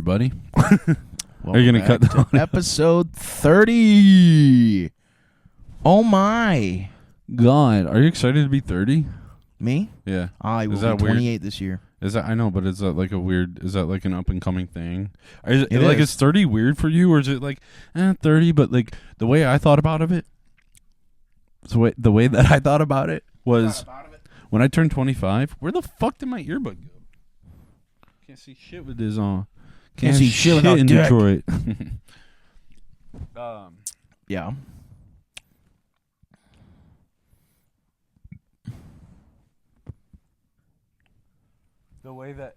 everybody. Are you going to cut that? Episode 30. Oh, my. God, are you excited to be 30? Me? Yeah. I will Is that be 28 weird? this year. Is that, I know, but is that like a weird, is that like an up and coming thing? Is It like, is. is 30 weird for you, or is it like, 30, but like the way I thought about it, the way that I thought about it was when I turned 25, where the fuck did my earbud go? Can't see shit with this on. Can't see shit without in dick. Detroit. Yeah. The way that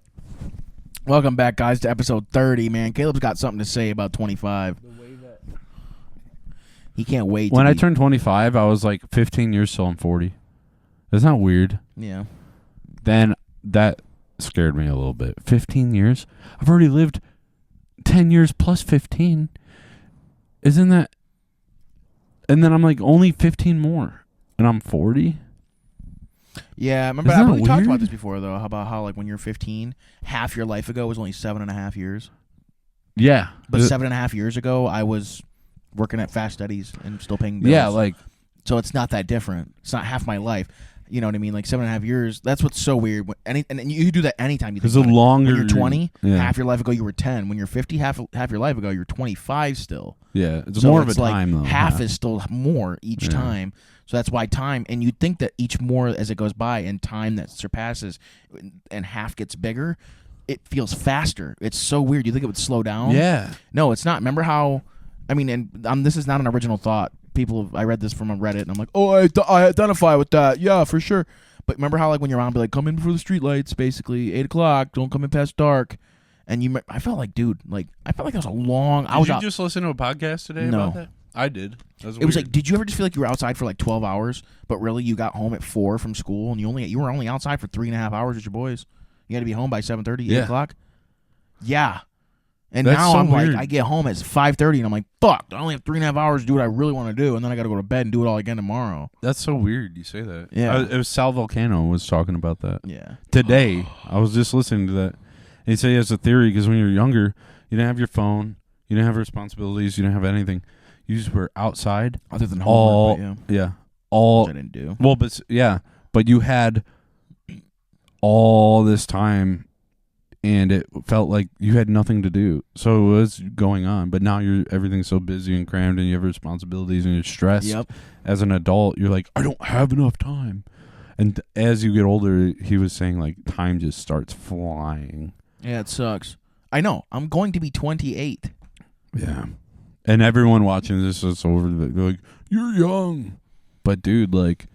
Welcome back, guys, to episode 30, man. Caleb's got something to say about 25. He can't wait. When I turned 25, I was like 15 years till I'm 40. Isn't that weird? Yeah. Then that scared me a little bit. 15 years? I've already lived 10 years plus 15. Isn't that... And then I'm like, only 15 more. And I'm 40? Yeah, remember, Isn't I that really talked about weird? this before, though. How about how, like, when you're 15, half your life ago was only 7.5 years. Yeah. But 7.5 years ago, I was working at Fast Studies and still paying bills. Yeah, like... So it's not that different. It's not half my life. You know what I mean? Like 7.5 years. That's what's so weird. And you do that anytime you think Because the about it. longer... When you're 20, yeah. half your life ago you were 10. When you're 50, half your life ago you're 25 still. Yeah, it's So more of a it's like time, though. half is still more each Yeah. time. So that's why time, and you'd think that each more as it goes by and time that surpasses and half gets bigger, it feels faster. It's so weird. You think it would slow down? Yeah. No, it's not. Remember how, I mean, and this is not an original thought. I read this from a Reddit, and I'm like, oh, I identify with that. Yeah, for sure. But remember how, like, when you're on, be like, come in before the street lights, basically, 8 o'clock, don't come in past dark. And I felt like, dude, like, I felt like that was a long... Did you just listen to a podcast today No. about that? I did. It was like, did you ever just feel like you were outside for like 12 hours, but really you got home at 4 from school, and you were only outside for 3.5 hours with your boys? You had to be home by 7:30, 8 o'clock? Yeah. And That's now so I'm weird. like, I get home at 5:30, and I'm like, fuck, I only have 3.5 hours to do what I really want to do, and then I got to go to bed and do it all again tomorrow. That's so weird you say that. Yeah. It was Sal Volcano was talking about that. Yeah. Today, I was just listening to that. And he said he has a theory because when you're younger, you didn't have your phone, you didn't have responsibilities, you didn't have anything. You just were outside. Other than All, homework, but yeah. which All, I didn't do. well, but you had all this time, and it felt like you had nothing to do. So it was going on, but now everything's so busy and crammed, and you have responsibilities, and you're stressed. Yep. As an adult, you're like, I don't have enough time. And as you get older, he was saying, like, time just starts flying. Yeah, it sucks. I know. I'm going to be 28. Yeah. And everyone watching this is over, they're like, you're young. But, dude, like,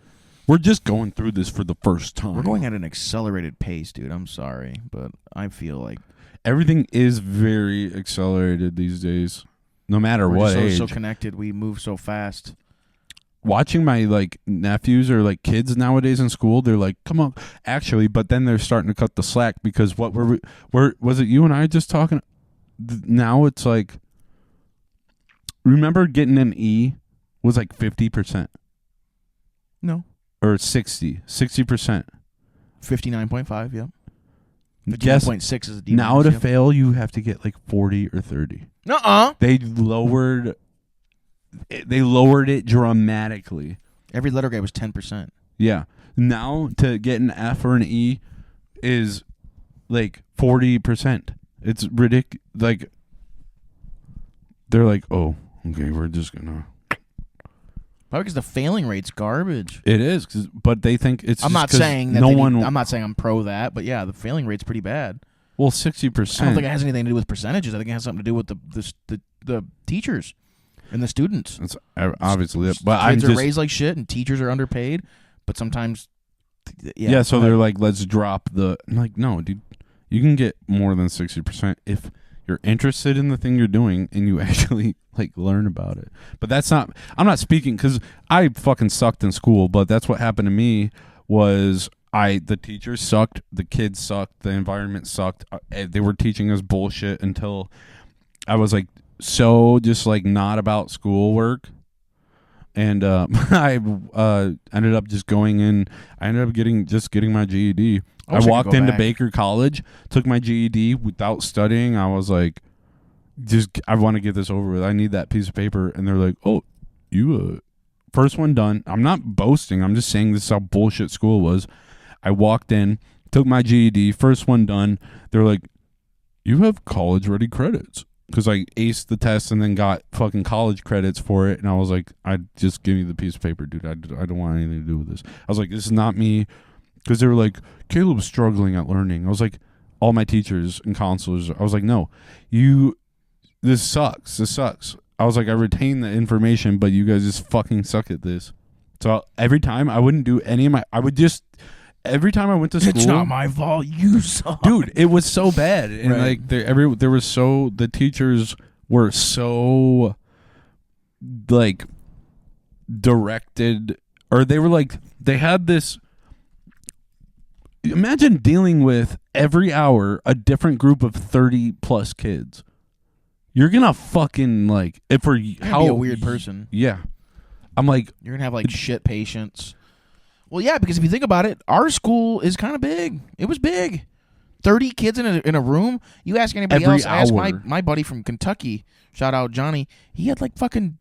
we're just going through this for the first time. We're going at an accelerated pace, dude. I'm sorry, but I feel like Everything is very accelerated these days, no matter we're what just age. so connected. We move so fast. Watching my, like, nephews or, like, kids nowadays in school, they're like, come on. Actually, but then they're starting to cut the slack because what was it you and I just talking? Now it's like, remember getting an E was like 50%? No. Or 60%. 59.5, yeah. Guess 59.6 is a D. now to fail, you have to get like 40 or 30. Nuh-uh. They lowered it dramatically. Every letter grade was 10%. Yeah. Now to get an F or an E is like 40%. It's ridiculous. Like, they're like, oh, okay, we're just gonna. Probably because the failing rate's garbage. It is, but they think it's. I'm just not 'cause saying that. I'm not saying I'm pro that, but yeah, the failing rate's pretty bad. Well, 60%. I don't think it has anything to do with percentages. I think it has something to do with the teachers and the students. It's obviously it, but Kids I'm are just raised like shit, and teachers are underpaid. But sometimes, yeah. So they're like, let's drop the. I'm like, no, dude, you can get more than 60% if you're interested in the thing you're doing and you actually like learn about it. But that's not. I'm not speaking because I fucking sucked in school. But that's what happened to me. Was the teachers sucked, the kids sucked, the environment sucked. They were teaching us bullshit until I was like so just like not about schoolwork And I ended up just going in. I ended up getting my GED. I walked into Baker College, took my GED without studying. I was like, I want to get this over with. I need that piece of paper. And they're like, oh, you first one done. I'm not boasting. I'm just saying this is how bullshit school was. I walked in, took my GED, first one done. They're like, you have college-ready credits. Because I aced the test and then got fucking college credits for it. And I was like, just give me the piece of paper, dude. I don't want anything to do with this. I was like, this is not me. Because they were like, Caleb's struggling at learning. I was like, all my teachers and counselors, I was like, no, this sucks. This sucks. I was like, I retain the information, but you guys just fucking suck at this. So every time I wouldn't do any of every time I went to school, it's not my fault. You suck, dude. It was so bad, and right. like the teachers were so like directed, or they were like they had this. Imagine dealing with every hour a different group of 30 plus kids. You're gonna fucking like if for how be a weird person. Yeah, I'm like you're gonna have like shit patience. Well, yeah, because if you think about it, our school is kind of big. It was big. 30 kids in a room. You ask anybody else. I asked my buddy from Kentucky, shout out Johnny, he had like fucking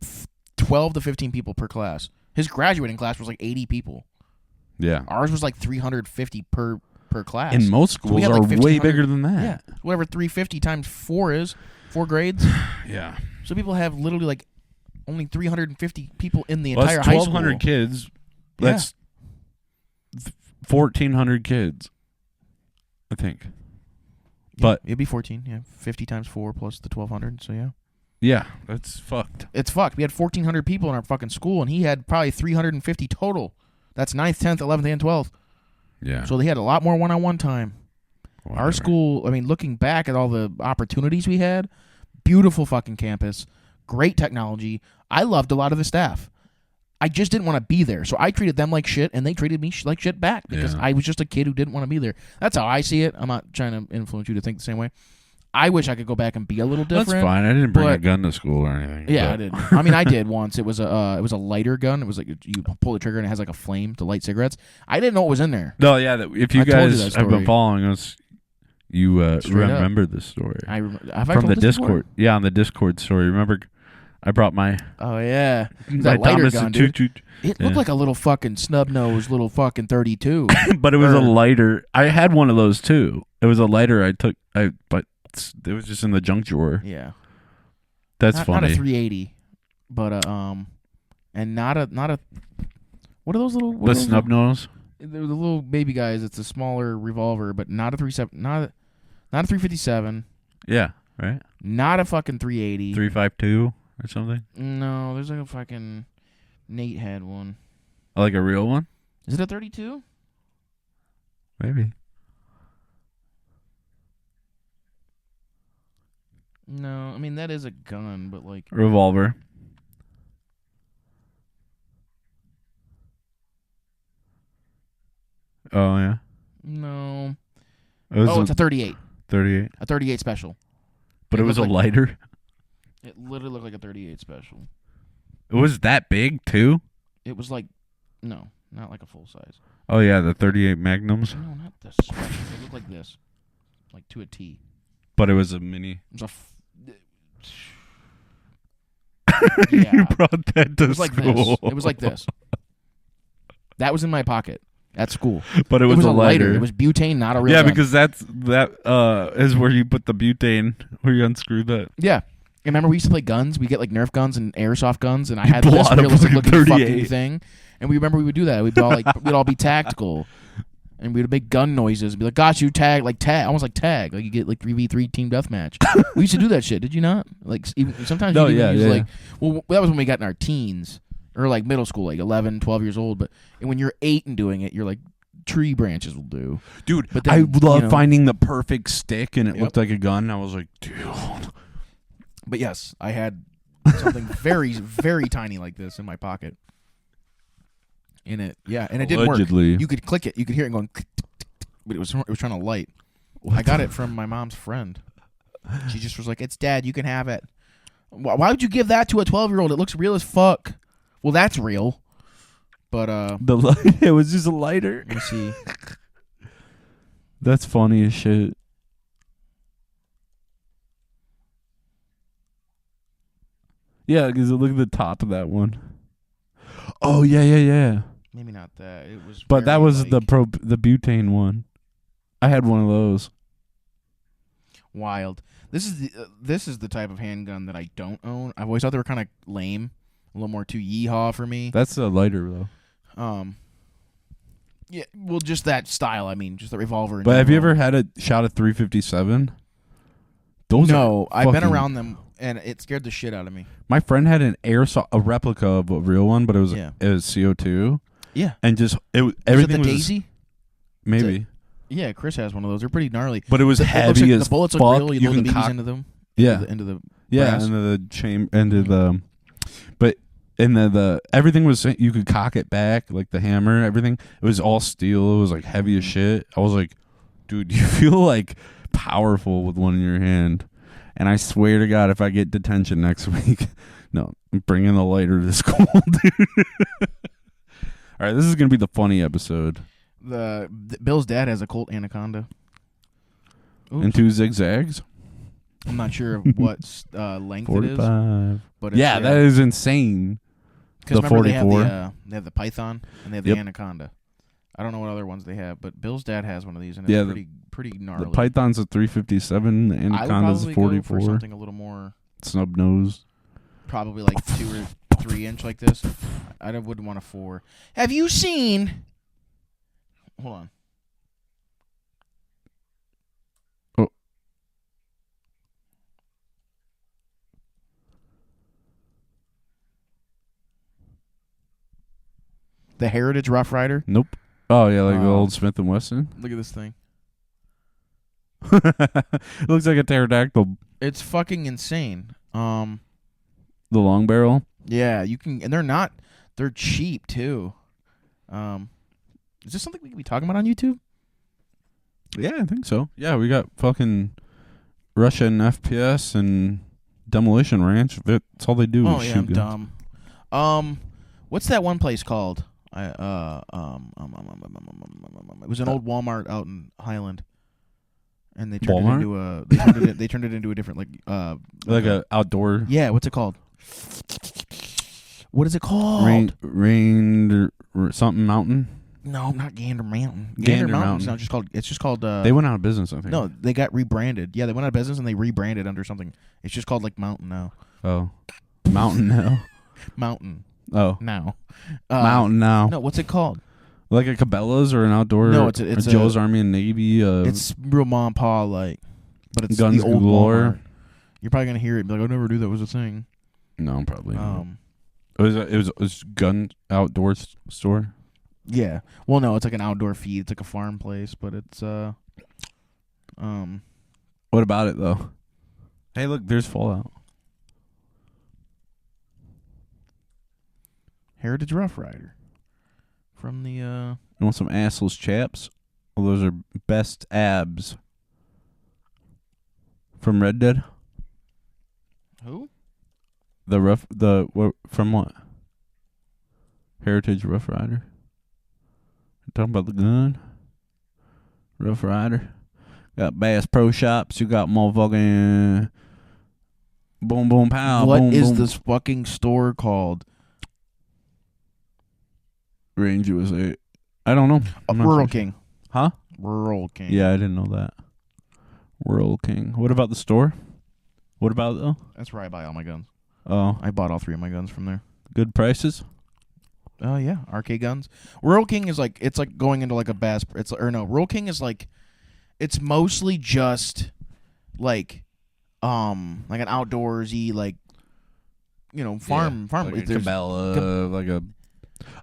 12 to 15 people per class. His graduating class was like 80 people. Yeah. Ours was like 350 per class. And most schools are like way bigger than that. Yeah. Whatever 350 times 4 is, 4 grades. Yeah. So people have literally like only 350 people in the entire high school. 1,200 kids. That's 1,400 kids, I think. Yeah, but it'd be 14. Yeah, 50 times 4 plus the 1,200. So yeah. Yeah, that's fucked. It's fucked. We had 1,400 people in our fucking school, and he had probably 350 total. That's 9th, 10th, 11th, and 12th. Yeah. So they had a lot more one-on-one time. Whatever. Our school, I mean, looking back at all the opportunities we had, beautiful fucking campus, great technology. I loved a lot of the staff. I just didn't want to be there. So I treated them like shit, and they treated me like shit back because I was just a kid who didn't want to be there. That's how I see it. I'm not trying to influence you to think the same way. I wish I could go back and be a little different. That's fine. I didn't bring a gun to school or anything. Yeah, I did. I mean, I did once. It was a lighter gun. It was like you pull the trigger and it has like a flame to light cigarettes. I didn't know what was in there. No, yeah. If you guys have been following us, you remember this story. From the Discord. Before? Yeah, on the Discord story. Remember, I brought my that lighter gun, dude. It looked like a little fucking snub-nosed little fucking 32. But it was a lighter. I had one of those too. It was a lighter I took. But it was just in the junk drawer. Yeah, that's funny. Not a 380, but and not a. What are those little? The snub nose. They're the little baby guys. It's a smaller revolver, but not a 357. Yeah, right. Not a fucking 380. 352 or something. No, there's like a fucking. Nate had one. Like a real one? Is it a 32? Maybe. No, I mean that is a gun, but like revolver. Oh yeah. No. It's a 38. 38. A 38 special. But it was a lighter. It literally looked like a 38 special. It was that big too? It was like not like a full size. Oh yeah, the 38 Magnums. No, not this special. It looked like this, like to a T. But it was a mini. It was You brought that to school. Like this. It was like this. That was in my pocket at school. But it was a lighter. It was butane, not a real gun. Because that is where you put the butane, where you unscrew that. Yeah. Remember we used to play guns? We get like Nerf guns and airsoft guns, and I had this realistic looking fucking thing. And we we would do that. We'd all be tactical. And we'd make gun noises and be like, gosh, you tag, almost like tag. Like you get like 3v3 team deathmatch. We used to do that shit, did you not? Like even sometimes you use like, well, that was when we got in our teens. Or like middle school, like 11, 12 years old. But when you're 8 and doing it, you're like, tree branches will do. Dude, but then, I love finding the perfect stick and it looked like a gun. I was like, dude. But yes, I had something very, very tiny like this in my pocket. In it, yeah, and it didn't work. You could click it, you could hear it going, but it was trying to light. I got it from my mom's friend. She just was like, "It's Dad, you can have it." Why would you give that to a 12-year-old? It looks real as fuck. Well, that's real. But it was just a lighter. let me see. That's funny as shit. Yeah, because look at the top of that one. Oh yeah. Maybe not that. It was. But that very, was like, the butane one. I had one of those. wild. This is the type of handgun that I don't own. I've always thought they were kind of lame, a little more too yeehaw for me. That's a lighter though. Yeah, well, just that style. I mean, just the revolver. But have you ever had a shot at 357? No, I've been around them, and it scared the shit out of me. My friend had an airsoft, a replica of a real one, but it was CO2. Yeah, and just everything was the Daisy. Maybe. Yeah, Chris has one of those. They're pretty gnarly. But it was heavy as the bullets fuck. look real. You load the can BBs into them. Yeah, into the brass. Into the chamber, into the. But in the everything was, you could cock it back, like the hammer. Everything, it was all steel. It was like heavy as shit. I was like, dude, you feel like powerful with one in your hand. And I swear to God, if I get detention next week, no, I'm bringing the lighter to school, dude. All right, this is gonna be the funny episode. Bill's dad has a Colt Anaconda. Oops. And 2 zigzags. I'm not sure of what length 45. it is. But yeah, that is insane. The 44. They have the Python and they have the Anaconda. I don't know what other ones they have, but Bill's dad has one of these, and it's pretty gnarly. The Python's a 357. The Anaconda's a 44. Go for something a little more snub nose. Probably like 2 or 3 inch like this. I wouldn't want a 4. Have you seen? Hold on. Oh. The Heritage Rough Rider? Nope. Oh, yeah, like the old Smith & Wesson. Look at this thing. It looks like a pterodactyl. It's fucking insane. The long barrel? Yeah, you can, and they're cheap too. Is this something we can be talking about on YouTube? Yeah, I think so. Yeah, we got fucking Russian FPS and Demolition Ranch. That's all they do. Oh is yeah, shoot I'm guns. dumb. What's that one place called? It was an old Walmart out in Highland, and they turned it into a. They turned it into a different like a outdoor. Yeah, what's it called? What is it called? Rain something mountain. No, not Gander Mountain. Gander Mountain's Mountain. not just called. It's just called. They went out of business, I think. No, they got rebranded. Yeah, they went out of business and they rebranded under something. It's just called like Mountain now. Oh, Mountain now. Mountain. Oh, now. Mountain now. No, what's it called? Like a Cabela's or an outdoor? No, it's Joe's Army and Navy. It's real mom and pa like, but it's Guns the old Galore. Walmart. You're probably gonna hear it and be like, I never knew that was a thing. No, probably not. It was gun outdoor store. Yeah. Well, no, it's like an outdoor feed. It's like a farm place, but it's What about it though? Hey, look, there's Fallout. Heritage Rough Rider. From the You want some assless chaps? Well, those are best abs. From Red Dead. Who? From what? Heritage Rough Rider. Talking about the gun. Rough Rider. Got Bass Pro Shops. You got motherfucking boom boom pow. What boom, is boom. this fucking store called? Range USA. I don't know. Rural King. Huh? Rural King. Yeah, I didn't know that. Rural King. What about the store? What about though? That's where I buy all my guns. Oh, I bought all 3 of my guns from there. good prices. Oh yeah, RK Guns. Rural King is like, it's like going into like a Bass. Rural King is like, it's mostly just like an outdoorsy farm. Like a Cabela, like a.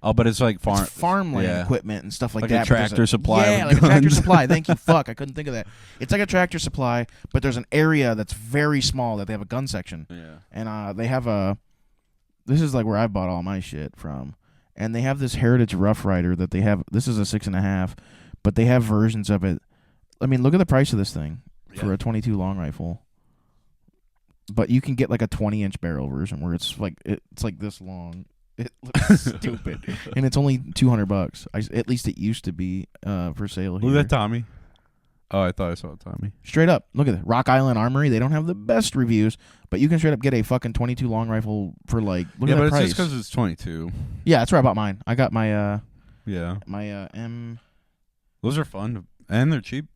Oh, but it's like farm. It's farmland equipment and stuff like a that. Tractor Supply. Yeah, like a Tractor Supply. Thank you. Fuck, I couldn't think of that. It's like a Tractor Supply, but there's an area that's very small that they have a gun section. Yeah. And they have a. This is like where I bought all my shit from, and they have this Heritage Rough Rider that they have. This is a 6.5, but they have versions of it. I mean, look at the price of this thing for a 22 long rifle. But you can get like a 20-inch barrel version where it's like this long. It looks stupid, and it's only $200. At least it used to be for sale here. Look at that Tommy. Oh, I thought I saw Tommy. Straight up, look at it. Rock Island Armory. They don't have the best reviews, but you can straight up get a fucking 22 long rifle for like. Look at but the it's price. just because it's 22. Yeah, that's where I bought mine. I got my Yeah. M. Those are fun and they're cheap.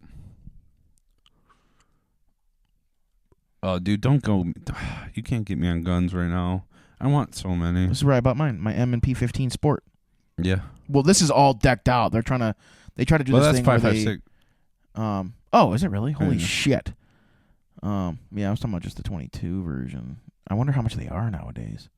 Oh, dude, don't go. You can't get me on guns right now. I want so many. This is where I bought mine. My M&P 15 Sport. Yeah. Well, this is all decked out. They try to do this thing where they. 5.56. Oh, is it really? Holy Yeah. shit. Yeah, I was talking about just the 22 version. I wonder how much they are nowadays.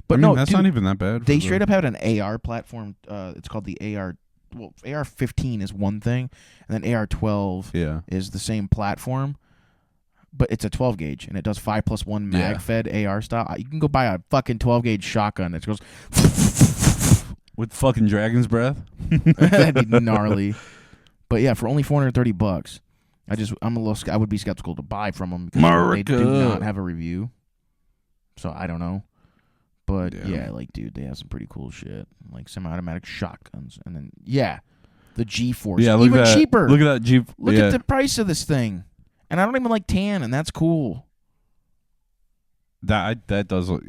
But no, that's dude, not even that bad. They straight up have an AR platform. It's called the AR. Well, AR-15 is one thing, and then AR-12 is the same platform, but it's a 12 gauge, and it does 5+1 mag-fed AR style. You can go buy a fucking 12 gauge shotgun that goes with fucking dragon's breath. That'd be gnarly. But yeah, for only $430, I would be skeptical to buy from them because they do not have a review. So I don't know. But yeah, like, dude, they have some pretty cool shit, like semi-automatic shotguns, and then the G-Force, even cheaper. Look at that G. Look at the price of this thing, and I don't even like tan, and that's cool. That does look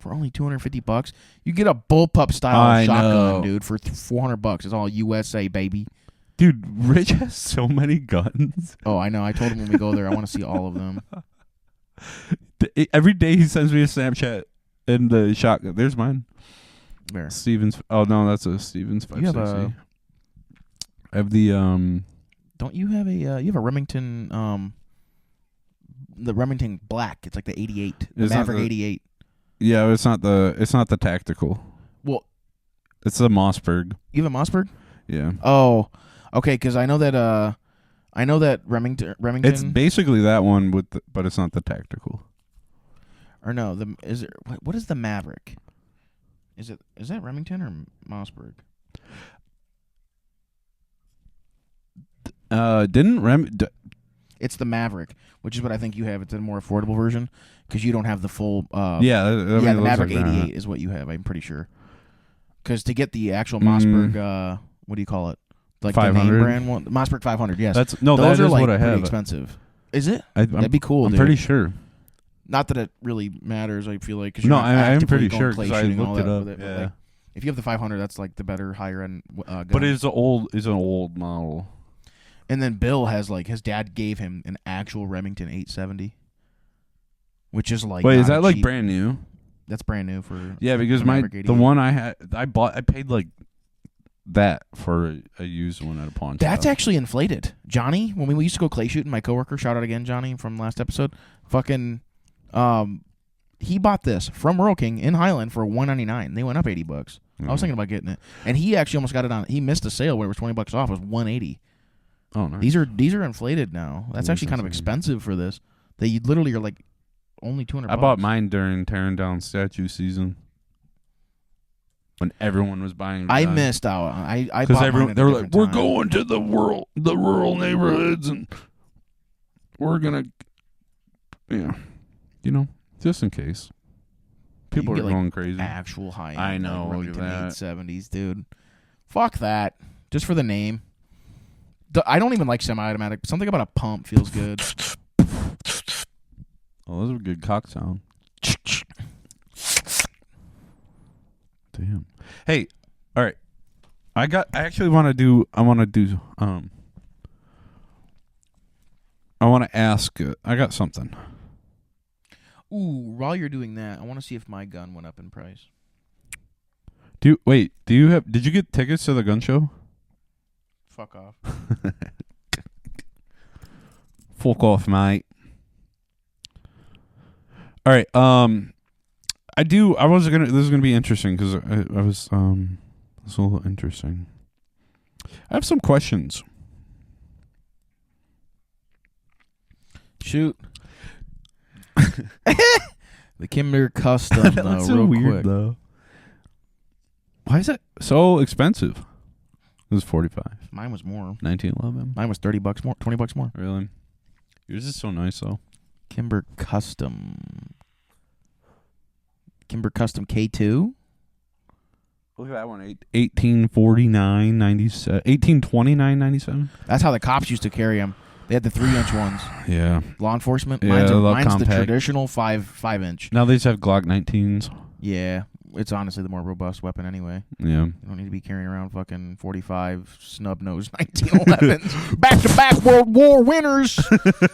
For only $250, you get a bullpup style shotgun, dude, for $400. It's all USA, baby. Dude, Rich has so many guns. Oh, I know. I told him when we go there, I want to see all of them. Every day he sends me a Snapchat. And the shotgun. There's mine. Where? Stevens. Oh no, that's a Stevens 560. I have the Don't you have a you have a Remington the Remington Black. It's like the 88. The Maverick 88. Yeah, it's not the tactical. Well, it's the Mossberg. You have a Mossberg? Yeah. Oh. Okay, cuz I know that Remington It's basically that one but it's not the tactical. Or no, what is the Maverick? Is that Remington or Mossberg? It's the Maverick, which is what I think you have. It's a more affordable version because you don't have the full. The Maverick like 88 is what you have. I'm pretty sure. Because to get the actual Mossberg, what do you call it? Like 500? The name brand one, Mossberg 500. Yes, those are like what I have. Pretty expensive. Is it? That'd be cool. I'm dude. pretty sure. Not that it really matters. I feel like I'm pretty sure because I looked it up. Yeah. Like, if you have the 500, that's like the better higher end gun. But it's an old model. And then Bill has like his dad gave him an actual Remington 870, which is like. Wait, is that like brand new? That's brand new for. Yeah, because the one I paid like that for a used one at a pawn shop. That's actually inflated. Johnny, when we used to go clay shooting, my coworker, shout out again, Johnny from last episode, fucking. He bought this from Rural King in Highland for $199. They went up $80. I was thinking about getting it, and he actually almost got it on. He missed a sale where it was $20 off. It was $180. Oh, nice. These are inflated now. That's actually kind of expensive for this. They literally are like only $200. I bought mine during tearing down statue season when everyone was buying. I missed out. I because everyone they were like, "We're going to the rural neighborhoods, and we're gonna, just in case people are going crazy." Actual high end. I know. Like Look at that. 870s, dude. Fuck that. Just for the name. I don't even like semi-automatic. Something about a pump feels good. Oh, those are good cock sound. Damn. Hey, all right. I want to ask. I got something. Ooh, while you're doing that, I want to see if my gun went up in price. Did you get tickets to the gun show? Fuck off. Fuck off, mate. All right. This is gonna be interesting because it's a little interesting. I have some questions. Shoot. The Kimber Custom. That's so weird, though. Why is that so expensive? It was $45. Mine was more. 1911. Mine was $30 more. $20 more. Really? Yours is so nice, though. Kimber Custom. Kimber Custom K2. Look at that one. 1849, 97, 1829, 97. That's how the cops used to carry them. They had the 3-inch ones. Yeah. Law enforcement. Yeah, Mine's the traditional 5-inch. Now they just have Glock 19s. Yeah. It's honestly the more robust weapon anyway. Yeah. You don't need to be carrying around fucking 45 snub-nosed 1911s. Back-to-back World War winners.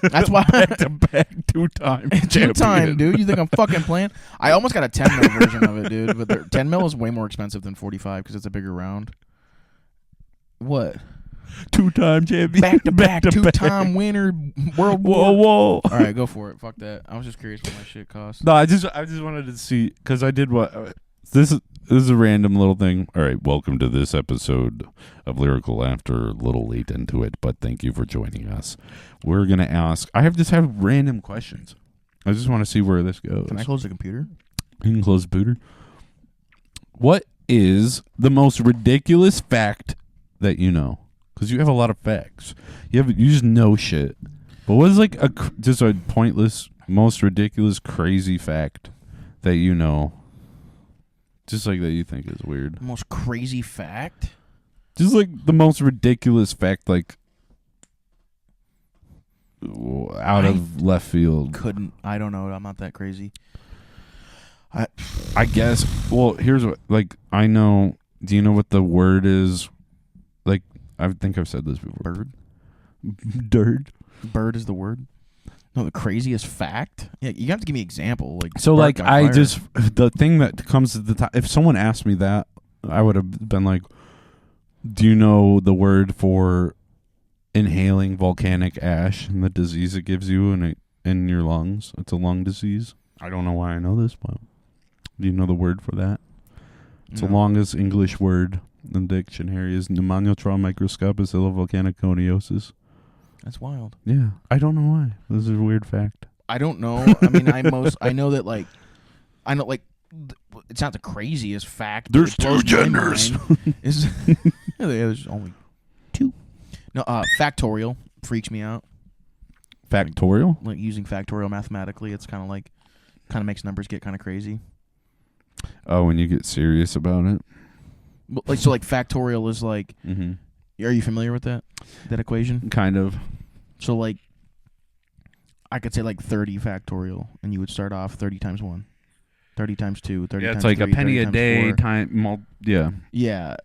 That's why. Back-to-back two-time champion. 2-time, dude. You think I'm fucking playing? I almost got a 10 mil version of it, dude. But 10 mil is way more expensive than 45 because it's a bigger round. What? Two-time champion. Back-to-back two-time winner. World War. Whoa. All right, go for it. Fuck that. I was just curious what my shit cost. No, I just wanted to see, because I did what... This is a random little thing. All right, welcome to this episode of Lyrical After, a little late into it, but thank you for joining us. We're going to ask, I have random questions. I just want to see where this goes. Can I close the computer? You can close the computer. What is the most ridiculous fact that you know? Because you have a lot of facts. You just know shit. But what is like just a pointless, most ridiculous, crazy fact that you know? Just like that you think is weird. Most crazy fact? Just like the most ridiculous fact, like out of left field. I don't know. I'm not that crazy. I guess. Well, here's what. Like, I know. Do you know what the word is? Like, I think I've said this before. Bird? Dirt. Bird is the word? No, the craziest fact? Yeah, you have to give me an example. Like, so, like, the thing that comes to the top, if someone asked me that, I would have been like, do you know the word for inhaling volcanic ash and the disease it gives you in your lungs? It's a lung disease. I don't know why I know this, but do you know the word for that? It's the longest English word in the dictionary is pneumoniotron microscopus volcaniconiosis. That's wild. Yeah, I don't know why. This is a weird fact. I don't know. I mean, I know that it's not the craziest fact. There's two genders. There's only two. No, factorial freaks me out. Factorial? Like using factorial mathematically, it's kind of makes numbers get kind of crazy. Oh, when you get serious about it. Like so, like factorial is like. Mm-hmm. Are you familiar with that equation? Kind of. So, like, I could say, like, 30 factorial, and you would start off 30 times 1, 30 times 2, 30 times 3. Yeah, it's like 3, a penny a day time. Yeah. Yeah.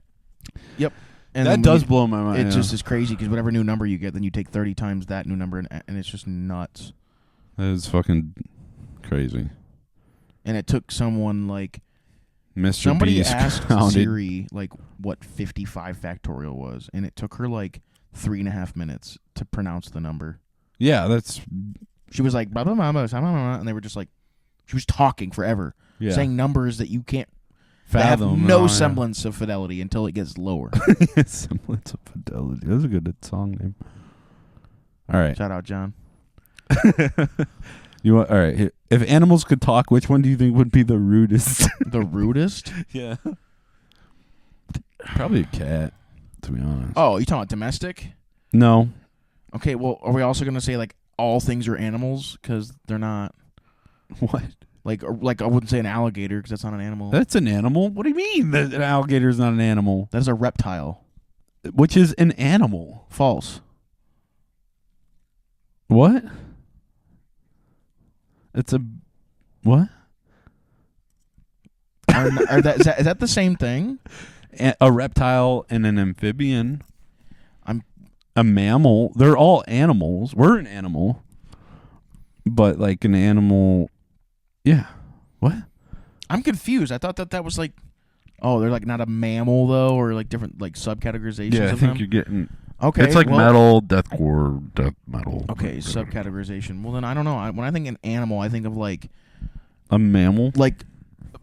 Yep. And that does blow my mind. It just is crazy, because whatever new number you get, then you take 30 times that new number, and it's just nuts. That is fucking crazy. And it took someone, like... Mr. Somebody Beast asked counted. Siri, like, what 55 factorial was, and it took her, like, 3.5 minutes to pronounce the number. Yeah, that's... She was like, blah, blah, blah, blah, blah, blah, and they were just like... She was talking forever, saying numbers that you can't... fathom. Have no semblance of fidelity until it gets lower. Semblance of fidelity. That's a good song name. All right. Shout out, John. You want? All right. Here. If animals could talk, which one do you think would be the rudest? The rudest? Yeah. Probably a cat, to be honest. Oh, you talking about domestic? No. Okay, well, are we also going to say, like, all things are animals? Because they're not. What? Like I wouldn't say an alligator because that's not an animal. That's an animal? What do you mean that an alligator is not an animal? That is a reptile. Which is an animal. False. What? It's a... What? Is that the same thing? A reptile and an amphibian. A mammal. They're all animals. We're an animal. But like an animal... Yeah. What? I'm confused. I thought that was like... Oh, they're like not a mammal though, or like different like subcategorizations of them? I think you're getting... Okay. It's like metal, deathcore, death metal. Okay, subcategorization. Well, then I don't know. When I think an animal, I think of like... A mammal? Like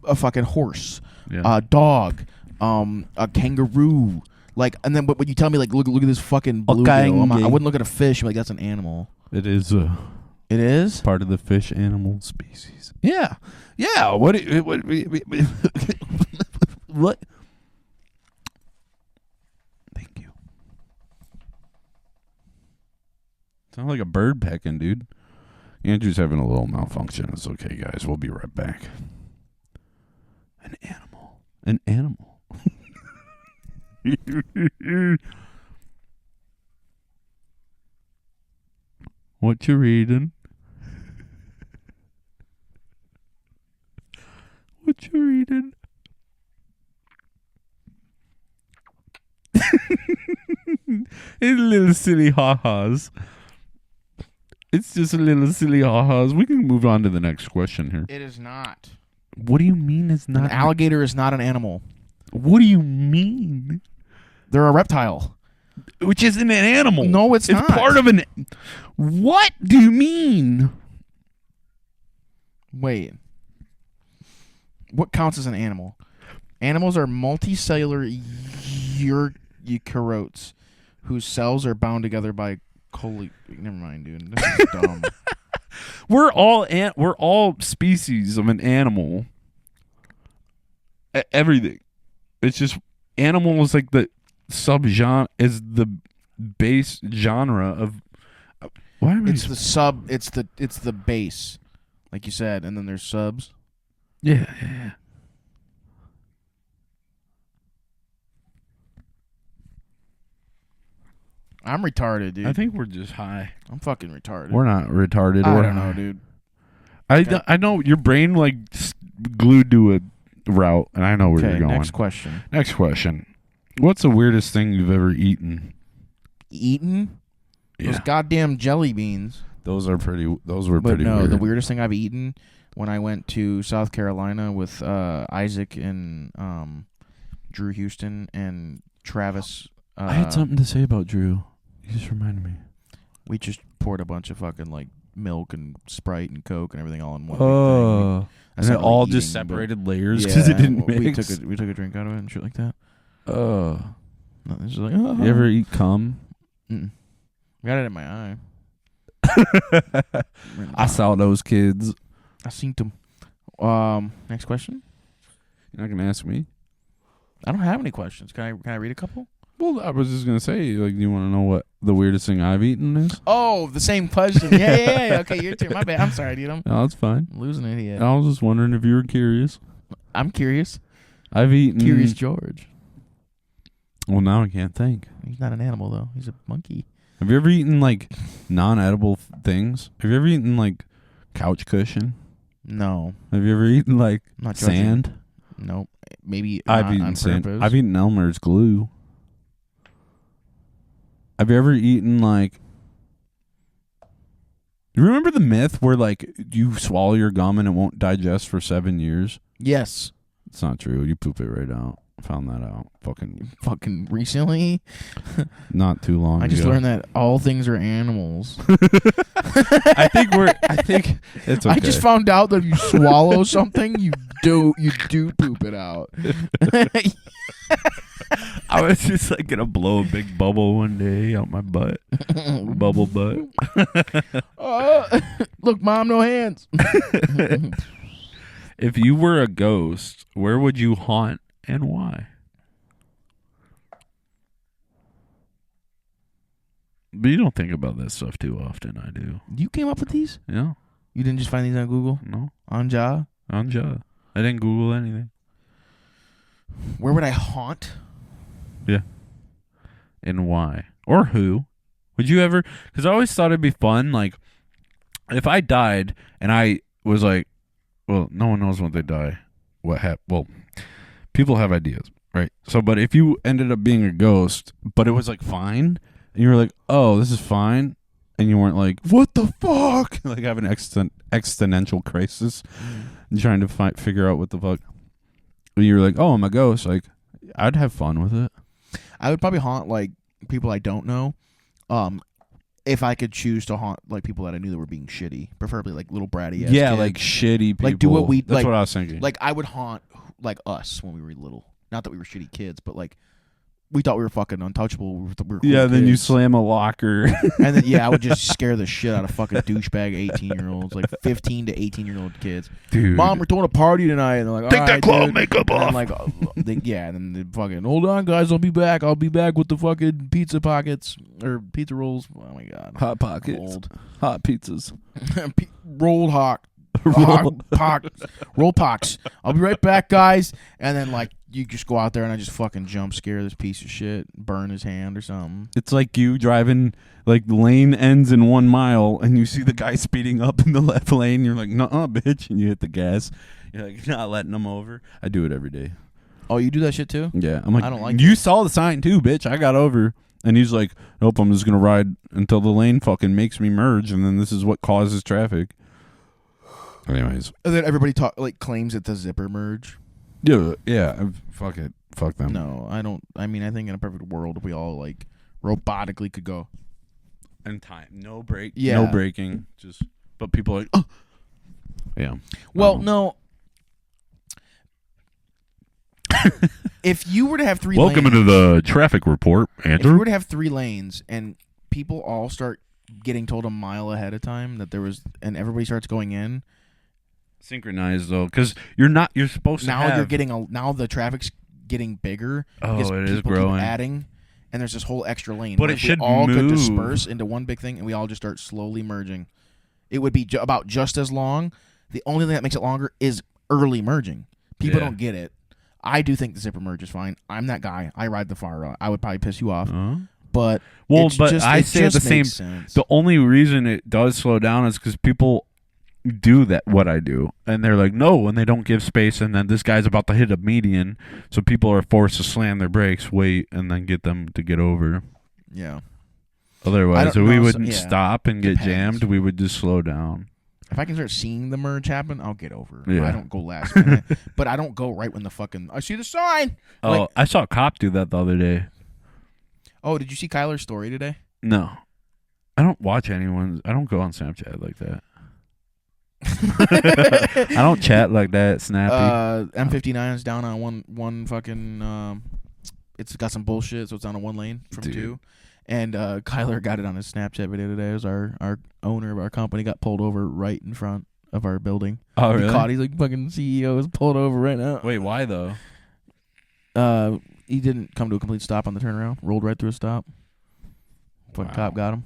a fucking horse. Yeah. A dog. A kangaroo. Like, and then but you tell me like, look at this fucking bluegill. I wouldn't look at a fish and be like, that's an animal. It is It is? Part of the fish animal species. Yeah. Yeah. What? What? Thank you. Sound like a bird pecking, dude. Andrew's having a little malfunction. It's okay, guys. We'll be right back. An animal. An animal. What you reading? What you reading? It's little silly ha-has. It's just a little silly ha-has. We can move on to the next question here. It is not. What do you mean it's not? An alligator is not an animal. What do you mean? They're a reptile. Which isn't an animal. No, it's not. It's part of an... What do you mean? Wait. What counts as an animal? Animals are multicellular eukaryotes whose cells are bound together by Never mind, dude. This is dumb. We're all species of an animal. Everything. It's just animal is like the subgenre, is the base genre of. Why am I It's the sub. It's the base, like you said, and then there's subs. Yeah. I'm retarded, dude. I think we're just high. I'm fucking retarded. We're not retarded. I don't know, dude. I know your brain like glued to a route, and I know where you're going. Next question. Next question. What's the weirdest thing you've ever eaten? Eaten? Yeah. Those goddamn jelly beans. Those were pretty weird. The weirdest thing I've eaten when I went to South Carolina with Isaac and Drew Houston and Travis. I had something to say about Drew. You just reminded me. We just poured a bunch of fucking like milk and Sprite and Coke and everything all in one big thing. And it all just separated layers because it didn't mix. We took a drink out of it and shit like that. No, it's just like, You ever eat cum? Mm-mm. Got it in my eye. I saw those kids. I seen them. Next question. You're not gonna ask me? I don't have any questions. Can I read a couple? Well, I was just gonna say, like, do you want to know what the weirdest thing I've eaten is? Oh, the same question. Yeah. Okay, your turn. My bad. I'm sorry, dude. I'm No, it's fine. losing it here. I was just wondering if you were curious. I'm curious. I've eaten. Curious George. Well, now I can't think. He's not an animal though. He's a monkey. Have you ever eaten like non-edible things? Have you ever eaten like couch cushion? No. Have you ever eaten like Not judging. sand? Nope. Maybe I've not eaten on sand. purpose. I've eaten Elmer's glue. Have you ever eaten like? You remember the myth where like you swallow your gum and it won't digest for 7 years? Yes. It's not true. You poop it right out. Found that out. Fucking recently. Not too long I just ago. learned that all things are animals. I think it's okay. I just found out that if you swallow something, you do poop it out. I was just like gonna blow a big bubble one day out my butt. Bubble butt. Look, Mom, no hands. If you were a ghost, where would you haunt and why? But you don't think about that stuff too often. I do. You came up with these? Yeah. You didn't just find these on Google? No. On Ja? On Ja. I didn't Google anything. Where would I haunt? Yeah. And why? Or who? Would you ever... Because I always thought it'd be fun, like, if I died and I was like, well, no one knows when they die. What happened? Well, people have ideas, right? So, but if you ended up being a ghost, but it was like fine, and you were like, oh, this is fine, and you weren't like, what the fuck? Like having an existential crisis, and trying to figure out what the fuck. And you were like, oh, I'm a ghost. Like, I'd have fun with it. I would probably haunt like people I don't know. If I could choose to haunt like people that I knew that were being shitty, preferably like little bratty ass kids. Like shitty people. Like do what we That's like, what I was thinking. Like I would haunt like us when we were little. Not that we were shitty kids, but like we thought we were fucking untouchable. We were cool then you kids. slam a locker. And then I would just scare the shit out of fucking douchebag 18-year-olds, like 15 to 18-year-old kids. Dude. Mom, we're throwing a party tonight, and they're like, take all that right, clown dude. makeup And off. then, and then they fucking hold on, guys, I'll be back. I'll be back with the fucking pizza pockets or pizza rolls. Oh my god, Hot pockets. Old. Hot pizzas. Rolled hot Roll pox. I'll be right back, guys. And then like you just go out there and I just fucking jump scare this piece of shit, burn his hand or something. It's like you driving, like the lane ends in 1 mile and you see the guy speeding up in the left lane. You're like, nuh-uh, bitch. And you hit the gas. You're like, not letting him over. I do it every day. Oh, you do that shit too? Yeah. I'm like, I don't like you saw the sign too, bitch. I got over. And he's like, nope, I'm just going to ride until the lane fucking makes me merge. And then this is what causes traffic. Anyways. And then everybody claims it's a zipper merge. Yeah. Fuck it. Fuck them. No, I don't. I mean, I think in a perfect world, we all like robotically could go. And time. No break. Yeah. No braking. But people are like, oh. Yeah. Well, no. If you were to have 3 Welcome lanes, into the traffic report, Andrew. if you were to have 3 lanes and people all start getting told a mile ahead of time that there was, and everybody starts going in, Synchronized though, because you're supposed to now have. you're getting now the traffic's getting bigger. Because it is people growing. keep adding, and there's this whole extra lane. But What it if should we all could move. disperse into one big thing, and we all just start slowly merging. It would be about just as long. The only thing that makes it longer is early merging. People Yeah. don't get it. I do think the zipper merge is fine. I'm that guy. I ride the far route. I would probably piss you off, but I say the same. Sense. The only reason it does slow down is because people do what I do, and they're like, no, and they don't give space, and then this guy's about to hit a median, so people are forced to slam their brakes, wait, and then get them to get over. Yeah. Otherwise, we wouldn't yeah. stop and get Depends. jammed. We would just slow down. If I can start seeing the merge happen, I'll get over. Yeah. I don't go last minute, but I don't go right when the fucking I see the sign. Oh, Like, I saw a cop do that the other day. oh, did you see Kyler's story today? No, I don't watch anyone's. I don't go on Snapchat like that. I don't chat like that. Snappy. M59 is down on one fucking. It's got some bullshit, so it's on a 1 lane from Dude. 2. And Kyler got it on his Snapchat video today. It was our owner of our company got pulled over right in front of our building. Oh, He really? caught. He's like, fucking CEO is pulled over right now. Wait, why though? He didn't come to a complete stop on the turnaround. Rolled right through a stop. Fucking Wow. cop got him.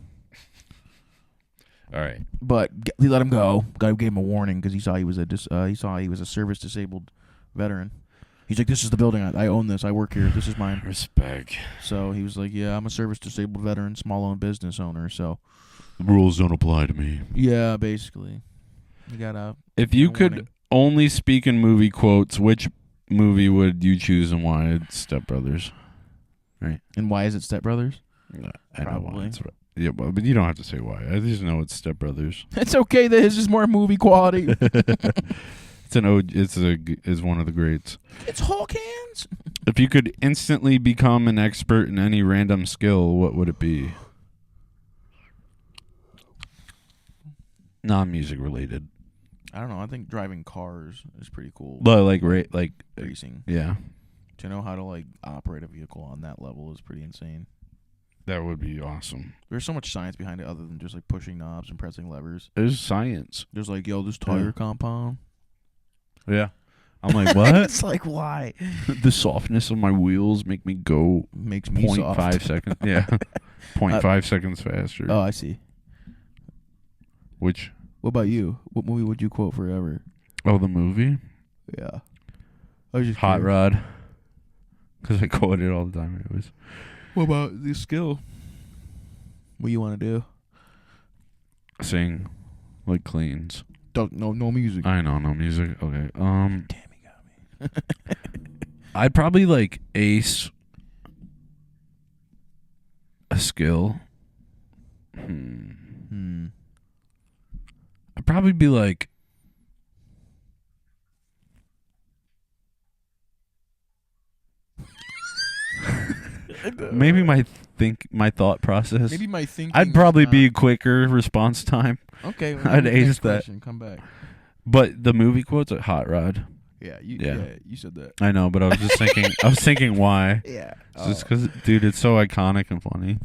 All right. But he let him go. Guy gave him a warning because he saw he was a service disabled veteran. He's like, this is the building. I own this. I work here. This is mine. Respect. So he was like, yeah, I'm a service disabled veteran, small owned business owner. So The rules don't apply to me. yeah, basically, you got If you could only speak in movie quotes, which movie would you choose and why? It's Step Brothers. Right. And why is it Step Brothers? I know why. Probably. It's right. Yeah, but you don't have to say why. I just know it's Step Brothers. It's okay that his is more movie quality. It's an it's one of the greats. It's Hulk hands. If you could instantly become an expert in any random skill, what would it be? Non-music related. I don't know. I think driving cars is pretty cool. But like Racing. yeah, To know how to like operate a vehicle on that level is pretty insane. that would be awesome. There's so much science behind it other than just like pushing knobs and pressing levers. There's science. There's like, yo, this tire compound. Yeah. I'm like, what? It's like, why? The softness of my wheels make me go Makes me 0.5 soft. seconds. Yeah. 0.5 seconds faster. Oh, I see. Which? What about you? What movie would you quote forever? Oh, the movie? Yeah. I was just Hot curious. Rod. Because I quote it all the time. It was. What about the skill? What you want to do? Sing. Like cleans. No music. I know, no music. Okay. Damn, you got me. I'd probably like ace a skill. I'd probably be like maybe my thought process. Maybe my thinking. I'd probably be quicker response time. Okay. I'd ace that. Come back. But the movie quote's a Hot Rod. Yeah, Yeah. you said that. I know, but I was just thinking. I was thinking why. Yeah. Just because, dude, it's so iconic and funny.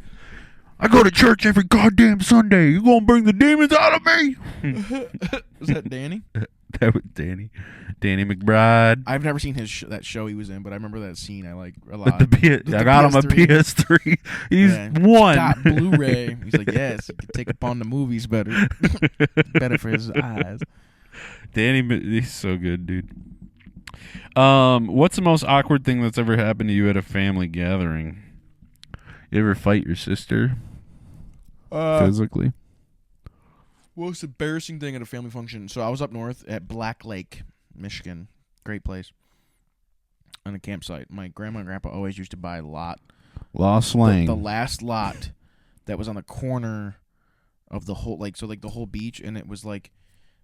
I go to church every goddamn Sunday. You gonna bring the demons out of me? Was that Danny? That was Danny McBride. I've never seen that show he was in, but I remember that scene. I like a lot. I got him a PS3. He's one. Got Blu-ray. He's like, yes, he can take upon the movies better. Better for his eyes. Danny, he's so good, dude. What's the most awkward thing that's ever happened to you at a family gathering? You ever fight your sister physically? Most embarrassing thing at a family function. So I was up north at Black Lake, Michigan. Great place. On a campsite. My grandma and grandpa always used to buy a lot. Lost Lane. The last lot that was on the corner of the whole, the whole beach, and it was like,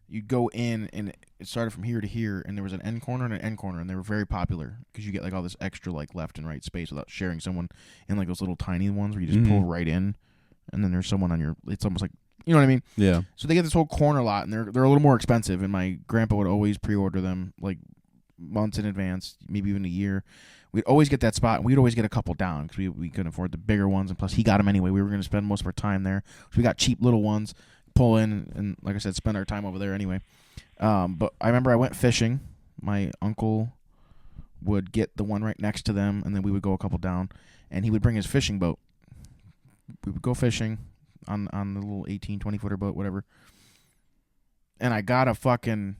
you'd go in, and it started from here to here, and there was an end corner and an end corner, and they were very popular because you get like all this extra like left and right space without sharing someone in like those little tiny ones where you just pull right in, and then there's someone on your. It's almost like, you know what I mean? Yeah. So they get this whole corner lot, and they're a little more expensive, and my grandpa would always pre-order them like months in advance, maybe even a year. We'd always get that spot, and we'd always get a couple down because we couldn't afford the bigger ones, and plus he got them anyway. We were going to spend most of our time there, so we got cheap little ones, pull in, and like I said, spend our time over there anyway. But I remember I went fishing. My uncle would get the one right next to them, and then we would go a couple down, and he would bring his fishing boat. We would go fishing on the little 18, 20-footer boat, whatever. And I got a fucking...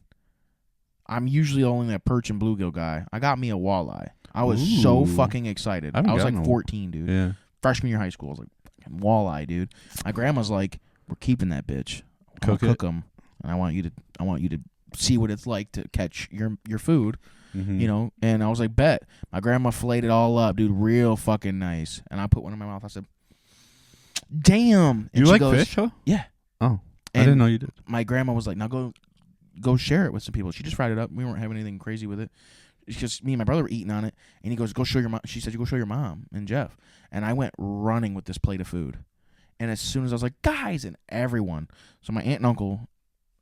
I'm usually only a perch and bluegill guy. I got me a walleye. I was so fucking excited. I was like 14, dude. Yeah. Freshman year of high school. I was like, fucking walleye, dude. My grandma's like, we're keeping that bitch. Cook them, and I want you to see what it's like to catch your food, you know. And I was like, bet. My grandma filleted it all up, dude, real fucking nice. And I put one in my mouth. I said, damn. And you she like goes, fish, huh? Yeah. Oh, I didn't know you did. My grandma was like, now go share it with some people. She just fried it up. We weren't having anything crazy with it. It's just me and my brother were eating on it, and he goes, go show your mom. She said, you go show your mom and Jeff. And I went running with this plate of food. And as soon as I was like, guys, and everyone. So my aunt and uncle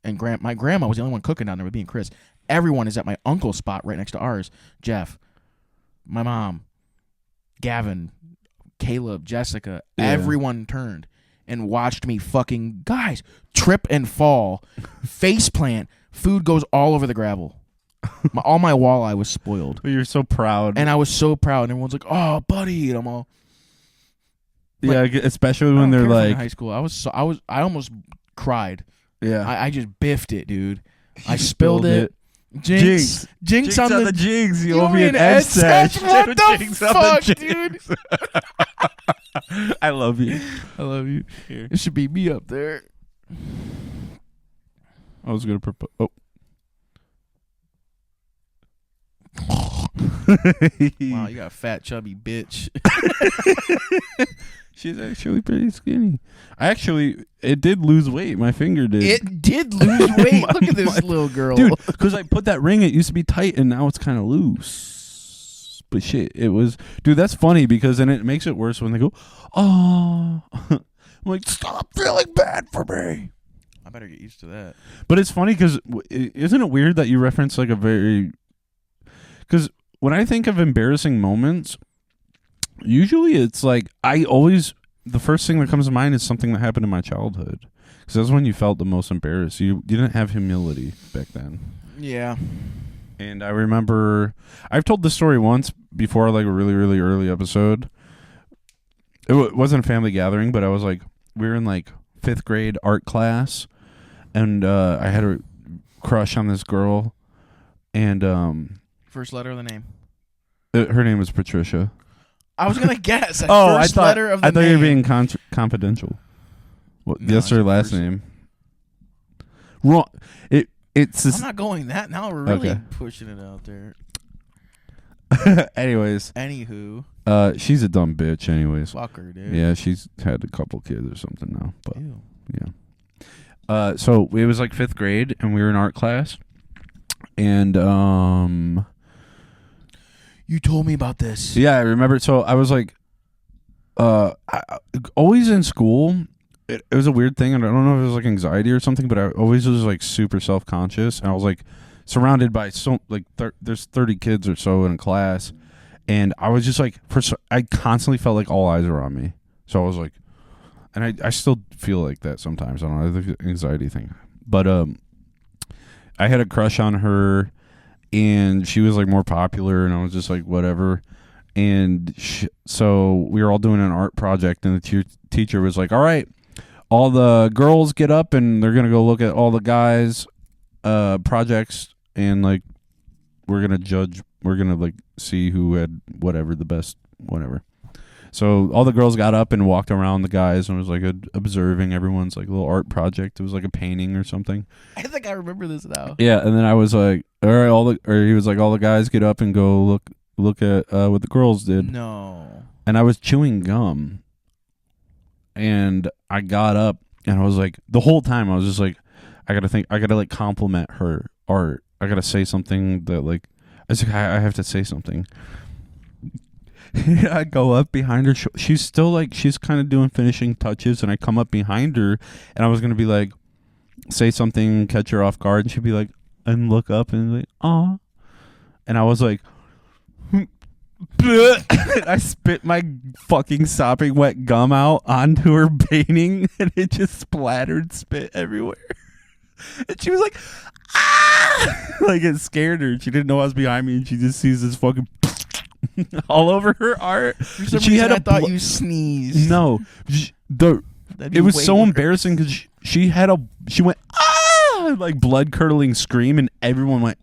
and my grandma was the only one cooking down there with me and Chris. Everyone is at my uncle's spot right next to ours. Jeff, my mom, Gavin, Caleb, Jessica, everyone turned and watched me fucking, guys, trip and fall, face plant, food goes all over the gravel. All my walleye was spoiled. But you're so proud. And I was so proud. And everyone's like, oh, buddy. And I'm all... Yeah, especially when they're like... In high school, I almost cried. Yeah. I just biffed it, dude. I spilled it. Jinx on the jigs. You owe me an edge sash. What the Jinx fuck, dude? I love you. I love you. Here. It should be me up there. I was going to propose. Oh. Wow, you got a fat, chubby bitch. She's actually pretty skinny. It did lose weight. My finger did. It did lose weight. Look at this little girl. Dude, because I put that ring, it used to be tight, and now it's kind of loose. But shit, it was... Dude, that's funny, because then it makes it worse when they go, oh. I'm like, stop feeling bad for me. I better get used to that. But it's funny, because isn't it weird that you reference like a very... Because when I think of embarrassing moments... Usually it's like, the first thing that comes to mind is something that happened in my childhood. Because that's when you felt the most embarrassed. You didn't have humility back then. Yeah. And I remember, I've told this story once before, like a really, really early episode. It wasn't a family gathering, but I was like, we were in like 5th grade art class. And I had a crush on this girl. And first letter of the name. Her name was Patricia. I was gonna guess. I thought letter of the name. you were being confidential. What? No, guess her last name. Wrong. It's. I'm not going that. Now we're really Okay. pushing it out there. Anyways. Anywho. She's a dumb bitch. Anyways. Fuck her, dude. Yeah, she's had a couple kids or something now. But Ew. yeah. So it was like 5th grade, and we were in art class, and You told me about this. Yeah, I remember. So I was like, always in school, it was a weird thing. And I don't know if it was like anxiety or something, but I always was like super self-conscious. And I was like surrounded by there's 30 kids or so in a class. And I was just like, I constantly felt like all eyes are on me. So I was like, and I still feel like that sometimes. I don't know, the anxiety thing. But I had a crush on her. And she was like more popular, and I was just like, whatever. And so we were all doing an art project, and the teacher was like, all right, all the girls get up, and they're going to go look at all the guys projects, and like we're gonna judge. We're gonna like see who had whatever the best whatever. So all the girls got up and walked around the guys and was like observing everyone's like little art project. It was like a painting or something. I think I remember this now. Yeah, and then I was like, all right, he was like, all the guys get up and go look at what the girls did. No. And I was chewing gum, and I got up and I was like, the whole time I was just like, I gotta like compliment her art. I gotta say something that like, I was like, I have to say something. I go up behind her. She's still like, she's kind of doing finishing touches, and I come up behind her, and I was gonna be like, say something, catch her off guard, and she'd be like, and look up and be like, aw, and I was like, I spit my fucking sopping wet gum out onto her painting, and it just splattered spit everywhere. And she was like, ah, like it scared her. She didn't know I was behind me, and she just sees this fucking all over her art. For some reason, I thought you sneezed. No, it was so embarrassing because she went ah, like blood curdling scream, and everyone went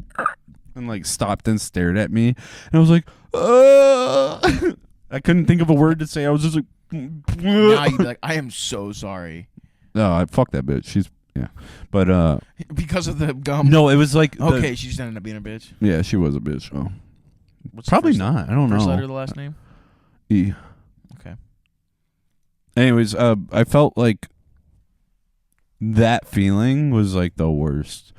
and like stopped and stared at me, and I was like, I couldn't think of a word to say. I was just like, now you'd be like, I am so sorry. No, I fuck that bitch. She's but because of the gum. No, it was like okay. She just ended up being a bitch. Yeah, she was a bitch. Oh. What's Probably not. I don't know. First letter of the last name? E. Okay. Anyways, I felt like that feeling was like the worst.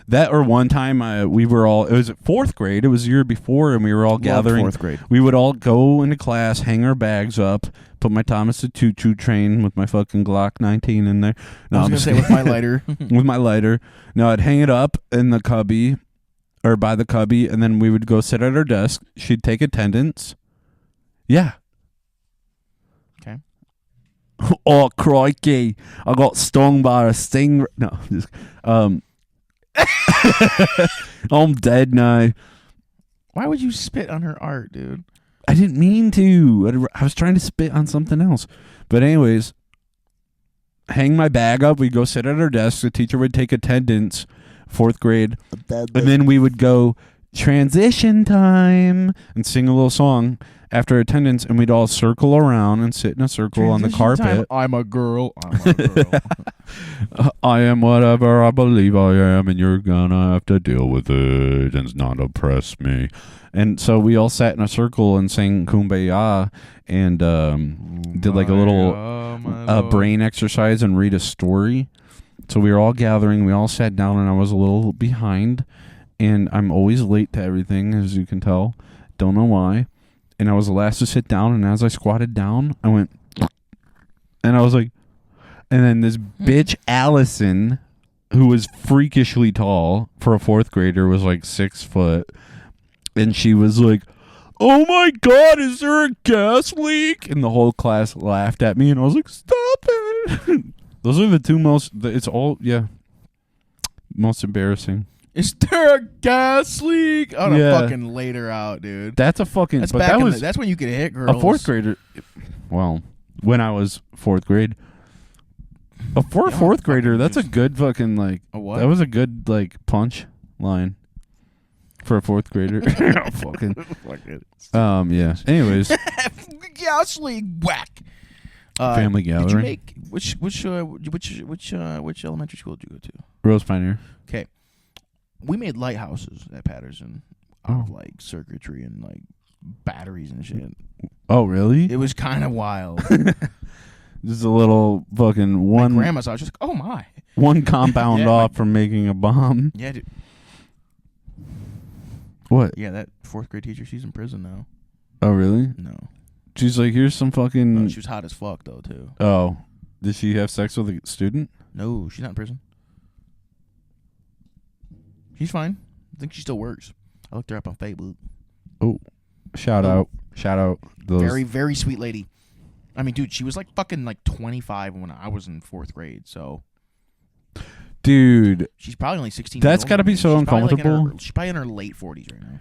That or one time we were all, it was 4th grade. It was the year before, and we were all gathering. 4th grade. We would all go into class, hang our bags up, put my Thomas the Choo-Choo train with my fucking Glock 19 in there. No, I was going to say with my lighter. With my lighter. No, I'd hang it up in the cubby. Or by the cubby, and then we would go sit at our desk. She'd take attendance. Yeah. Okay. Oh, crikey. I got stung by a stingray. No, just, I'm dead now. Why would you spit on her art, dude? I didn't mean to. I was trying to spit on something else. But anyways, hang my bag up. We'd go sit at our desk. The teacher would take attendance. 4th grade, and then we would go transition time and sing a little song after attendance, and we'd all circle around and sit in a circle on the carpet. Time, I'm a girl. I'm a girl. I am whatever I believe I am, and you're gonna have to deal with it and not oppress me. And so we all sat in a circle and sang Kumbaya and did like a little brain exercise and read a story. So we were all gathering. We all sat down, and I was a little behind. And I'm always late to everything, as you can tell. Don't know why. And I was the last to sit down. And as I squatted down, I went, and I was like, and then this bitch Allison, who was freakishly tall for a 4th grader, was like 6 foot, and she was like, "Oh my God, is there a gas leak?" And the whole class laughed at me, and I was like, "Stop it." Those are the two most, it's all, yeah, most embarrassing. Is there a gas leak? I would have fucking laid her out, dude. That's a fucking, that's but back that was, that's when you could hit girls. A 4th grader, well, when I was 4th grade, a 4th grader, that's a good fucking, like, a what? That was a good, like, punch line for a 4th grader. Yeah. Anyways. Gas leak, whack. Family gathering. Did you make which elementary school did you go to? Rose Pioneer. Okay, we made lighthouses at Patterson out of like circuitry and like batteries and shit. Oh, really? It was kind of wild. Just a little fucking one. My grandma's house, just like, oh my. One compound off from making a bomb. Yeah, dude. What? Yeah, that 4th grade teacher, she's in prison now. Oh, really? No. She's like, here's some fucking... No, she was hot as fuck, though, too. Oh. Did she have sex with a student? No, she's not in prison. She's fine. I think she still works. I looked her up on Facebook. Oh. Shout out. Those. Very, very sweet lady. I mean, dude, she was like fucking like 25 when I was in 4th grade, so... Dude. She's probably only 16 That's got to be so uncomfortable. She's probably in her late 40s right now.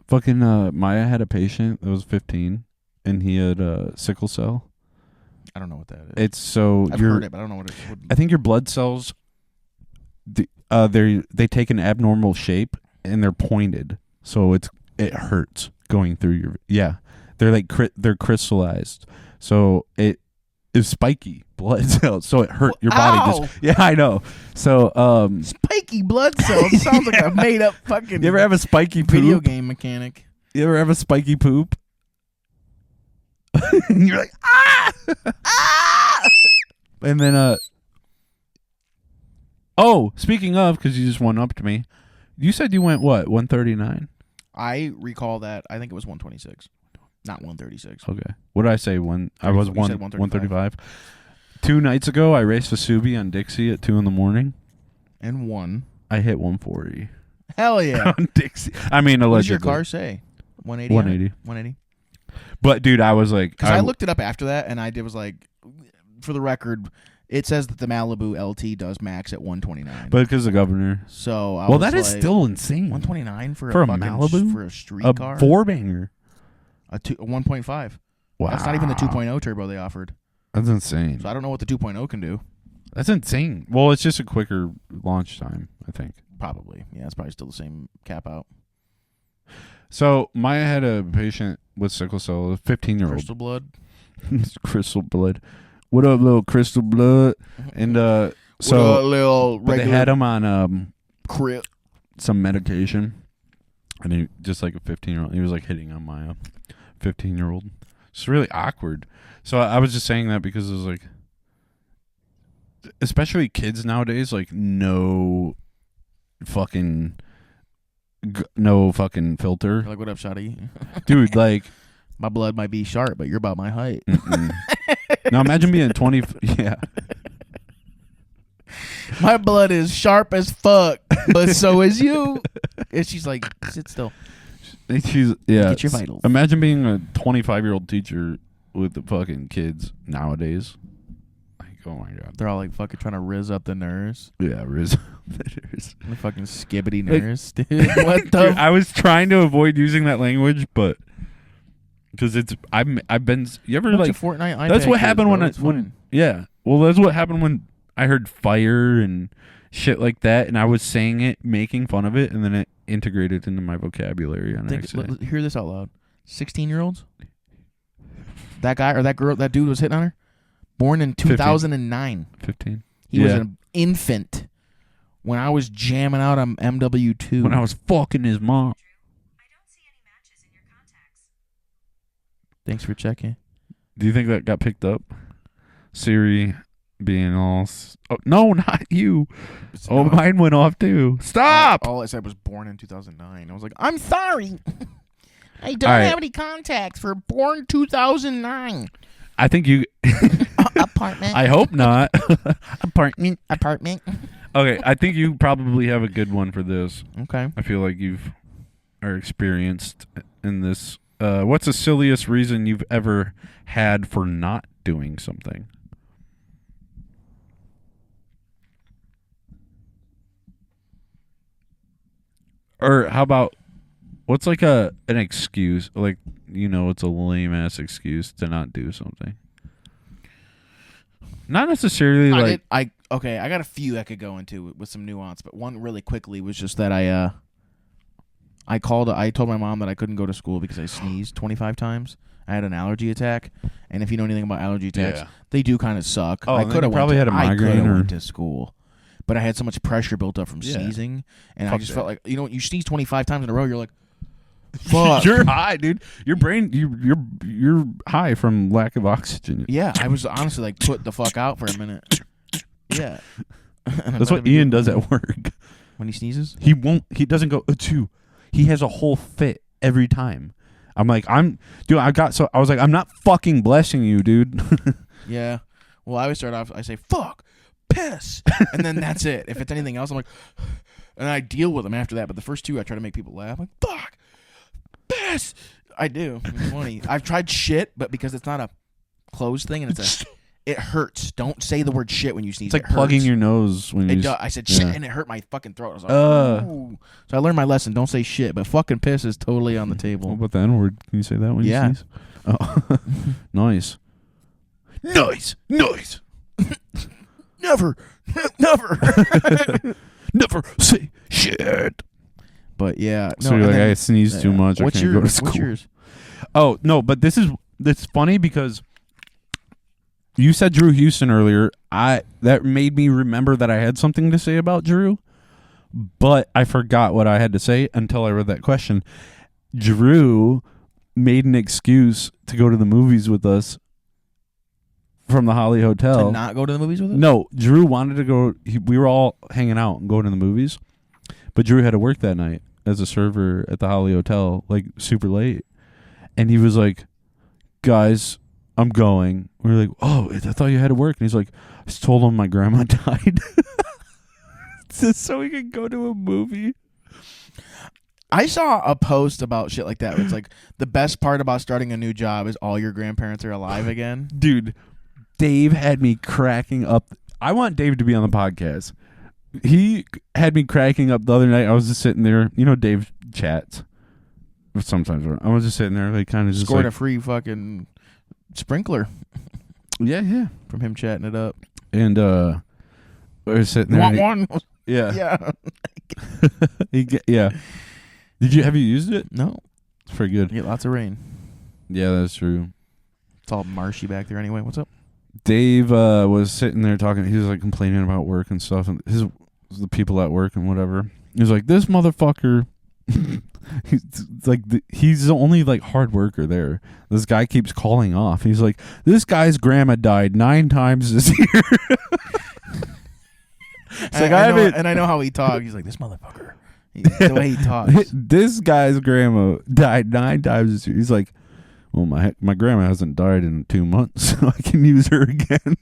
Fucking Maya had a patient that was 15, and he had sickle cell. I don't know what that is. It's so I've heard it, but I don't know what it is. I think your blood cells they take an abnormal shape and they're pointed, so it hurts going through your they're like they're crystallized, so it is spiky blood cells, so it hurt your body. I know. So spiky blood cells sounds like a made up fucking. You ever have a spiky poop? Video game mechanic? You ever have a spiky poop? And you're like ah. And then oh, speaking of, because you just went up to me, you said you went what, 139? I recall that. I think it was 126, not 136. Okay. What did I say? I was 135. 2 nights ago, I raced a Subi on Dixie at 2 a.m. and won. I hit 140. Hell yeah. On Dixie. I mean, allegedly. What does your car say? 180? 180. 180. But, dude, I was like... Because I looked it up after that, and was like, for the record... It says that the Malibu LT does max at 129. But because the governor. So well, that is still insane. 129 for a Malibu, for a street car, 4-banger, a 1.5. Wow, that's not even the 2.0 turbo they offered. That's insane. So I don't know what the 2.0 can do. That's insane. Well, it's just a quicker launch time, I think. Probably, yeah. It's probably still the same cap out. So Maya had a patient with sickle cell, a 15-year-old. Crystal blood. Crystal blood. What up, little crystal blood? And so but they had him on crit some medication, and he just like a 15-year-old. He was like hitting on my 15-year-old. It's really awkward. So I was just saying that because it was like, especially kids nowadays, like no fucking filter. Like, what up, Shotty? Dude, like. My blood might be sharp, but you're about my height. Now imagine being 20. Yeah. My blood is sharp as fuck, but so is you. And she's like, sit still. Get your vitals. Imagine being a 25-year-old teacher with the fucking kids nowadays. Like, oh my god. They're all like fucking trying to riz up the nurse. Yeah, riz up the nurse. The fucking skibbity nurse, dude. What the? Dude, I was trying to avoid using that language, but. Because I've been, you ever like Fortnite that's what happened when yeah, well, that's what happened when I heard fire and shit like that, and I was saying it, making fun of it, and then it integrated into my vocabulary on accident. Hear this out loud. 16-year-olds, that guy or that girl, that dude was hitting on her, born in 2009. 15. He was an infant when I was jamming out on MW2. When I was fucking his mom. Thanks for checking. Do you think that got picked up? Siri being all... Oh, no, not you. Mine went off too. Stop! All I said was born in 2009. I was like, I'm sorry. I don't have any contacts for born 2009. I think you... Apartment. I hope not. Apartment. Okay, I think you probably have a good one for this. Okay. I feel like are experienced in this... what's the silliest reason you've ever had for not doing something? Or how about, what's like an excuse? Like, it's a lame ass excuse to not do something. Not necessarily I got a few I could go into with some nuance, but one really quickly was just that I told my mom that I couldn't go to school because I sneezed 25 times. I had an allergy attack, and if you know anything about allergy attacks, they do kind of suck. Oh, I could have probably had a migraine or went to school, but I had so much pressure built up from sneezing, and I just felt like you sneeze 25 times in a row, you're like, fuck. You're high, dude. Your brain, you're high from lack of oxygen. Yeah, I was honestly like put the fuck out for a minute. Yeah, that's what Ian does at work. When he sneezes, he doesn't go achoo. He has a whole fit every time. I'm like, I was like, I'm not fucking blessing you, dude. Yeah. Well, I always start off, I say, fuck, piss. And then that's it. If it's anything else, I'm like, and I deal with them after that. But the first two, I try to make people laugh. I'm like, fuck, piss. I do. It's funny. I've tried shit, but because it's not a closed thing and it hurts. Don't say the word shit when you sneeze. It's like plugging your nose when you... I said shit and it hurt my fucking throat. I was like, ooh. So I learned my lesson. Don't say shit, but fucking piss is totally on the table. What about the N-word? Can you say that when you sneeze? Oh, nice. Nice. Never. Never say shit. But yeah, no, So you're like, then, I sneeze too much. I can't go to school. What's yours? Oh no, but it's funny because you said Drew Houston earlier. That made me remember that I had something to say about Drew, but I forgot what I had to say until I read that question. Drew made an excuse to go to the movies with us from the Holly Hotel. To not go to the movies with us? No, Drew wanted to go. We were all hanging out and going to the movies, but Drew had to work that night as a server at the Holly Hotel, like super late. And he was like, guys, I'm going. We were like, oh, I thought you had to work. And he's like, I just told him my grandma died. Just so we could go to a movie. I saw a post about shit like that. Where it's like, the best part about starting a new job is all your grandparents are alive again. Dude, Dave had me cracking up. I want Dave to be on the podcast. He had me cracking up the other night. I was just sitting there. You know, Dave chats. Sometimes I was just sitting there, like, kind of just scored like, a free fucking sprinkler. Yeah. From him chatting it up. And we were sitting there. Want one? Yeah. Yeah. Yeah. Have you used it? No. It's pretty good. You get lots of rain. Yeah, that's true. It's all marshy back there anyway. What's up? Dave was sitting there talking. He was like complaining about work and stuff, and the people at work and whatever. He was like, "This motherfucker." He's the only like hard worker there. This guy keeps calling off. He's like, "This guy's grandma died 9 times this year." It's like I know how he talks. He's like, this motherfucker. The way he talks. This guy's grandma died 9 times this year. He's like, well, my grandma hasn't died in 2 months, so I can use her again.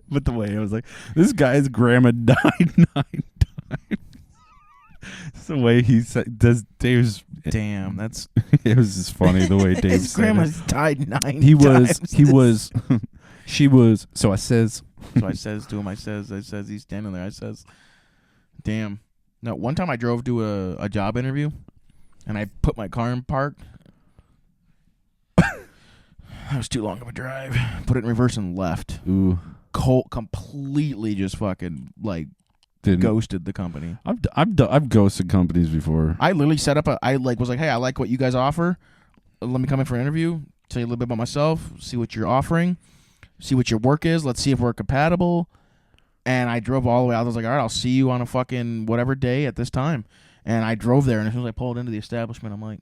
But the way I was like, this guy's grandma died 9 times. It's the way he said, Dave's. Damn, that's. It was just funny the way Dave his said grandma's it. died 9 times. She was. So I says. So I says to him, I says, he's standing there. I says, damn. No, one time I drove to a job interview, and I put my car in park. That was too long of a drive. Put it in reverse and left. Ooh. Completely just fucking, like, Didn't. Ghosted the company. I've ghosted companies before. I literally set up was like, hey, I like what you guys offer. Let me come in for an interview, tell you a little bit about myself, see what you're offering, see what your work is. Let's see if we're compatible. And I drove all the way out. I was like, all right, I'll see you on a fucking whatever day at this time. And I drove there, and as soon as I pulled into the establishment, I'm like,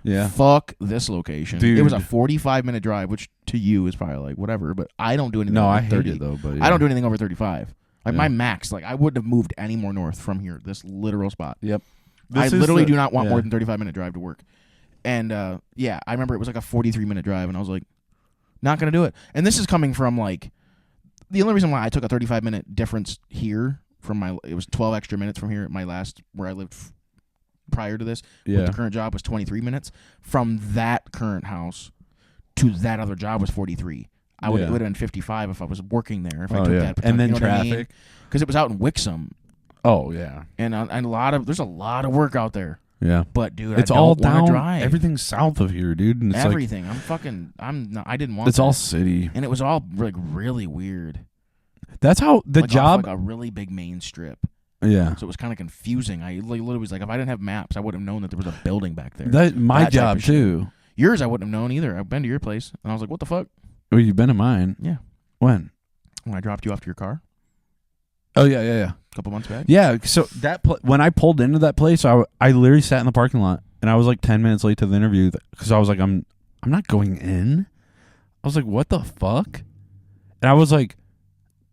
yeah, fuck this location. Dude. It was a 45-minute drive, which to you is probably like whatever, but I don't do anything over 30. I hate it though. But yeah. I don't do anything over 35. Like, Yeah. my max, like, I wouldn't have moved any more north from here, this literal spot. Yep. I literally do not want more than 35-minute drive to work. And, yeah, I remember it was like a 43-minute drive, and I was like, not going to do it. And this is coming from, like, the only reason why I took a 35-minute difference here from it was 12 extra minutes from here at my last, where I lived prior to this, with the current job was 23 minutes. From that current house to that other job was 43. It would have been 55 if I was working there. If I took that, and then you know traffic, because it was out in Wixom. Oh yeah, and there's a lot of work out there. Yeah, but dude, it's I all don't down. Drive. Everything's south of here, dude. And it's everything. I didn't want. It's all city, and it was all like really weird. That's how the job, like a really big main strip. Yeah, so it was kind of confusing. I literally was like, if I didn't have maps, I would have known that there was a building back there. My job too. Yours, I wouldn't have known either. I've been to your place, and I was like, what the fuck? Oh, you've been to mine? Yeah. When I dropped you off to your car. Oh yeah. A couple months back. Yeah. So when I pulled into that place, I literally sat in the parking lot, and I was like 10 minutes late to the interview because I was like, I'm not going in. I was like, what the fuck? And I was like,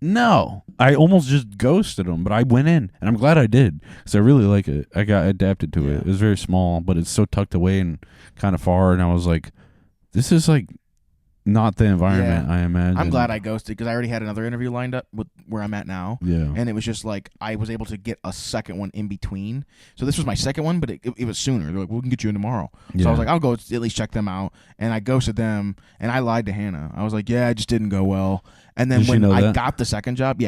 no. I almost just ghosted them, but I went in, and I'm glad I did because I really like it. I got adapted to it. It was very small, but it's so tucked away and kind of far, and I was like, this is like not the environment I imagine. I'm glad I ghosted because I already had another interview lined up with where I'm at now. Yeah. And it was just like I was able to get a second one in between. So this was my second one, but it was sooner. They're like, we can get you in tomorrow. So I was like, I'll go at least check them out. And I ghosted them, and I lied to Hannah. I was like, yeah, it just didn't go well. And then when I got the second job,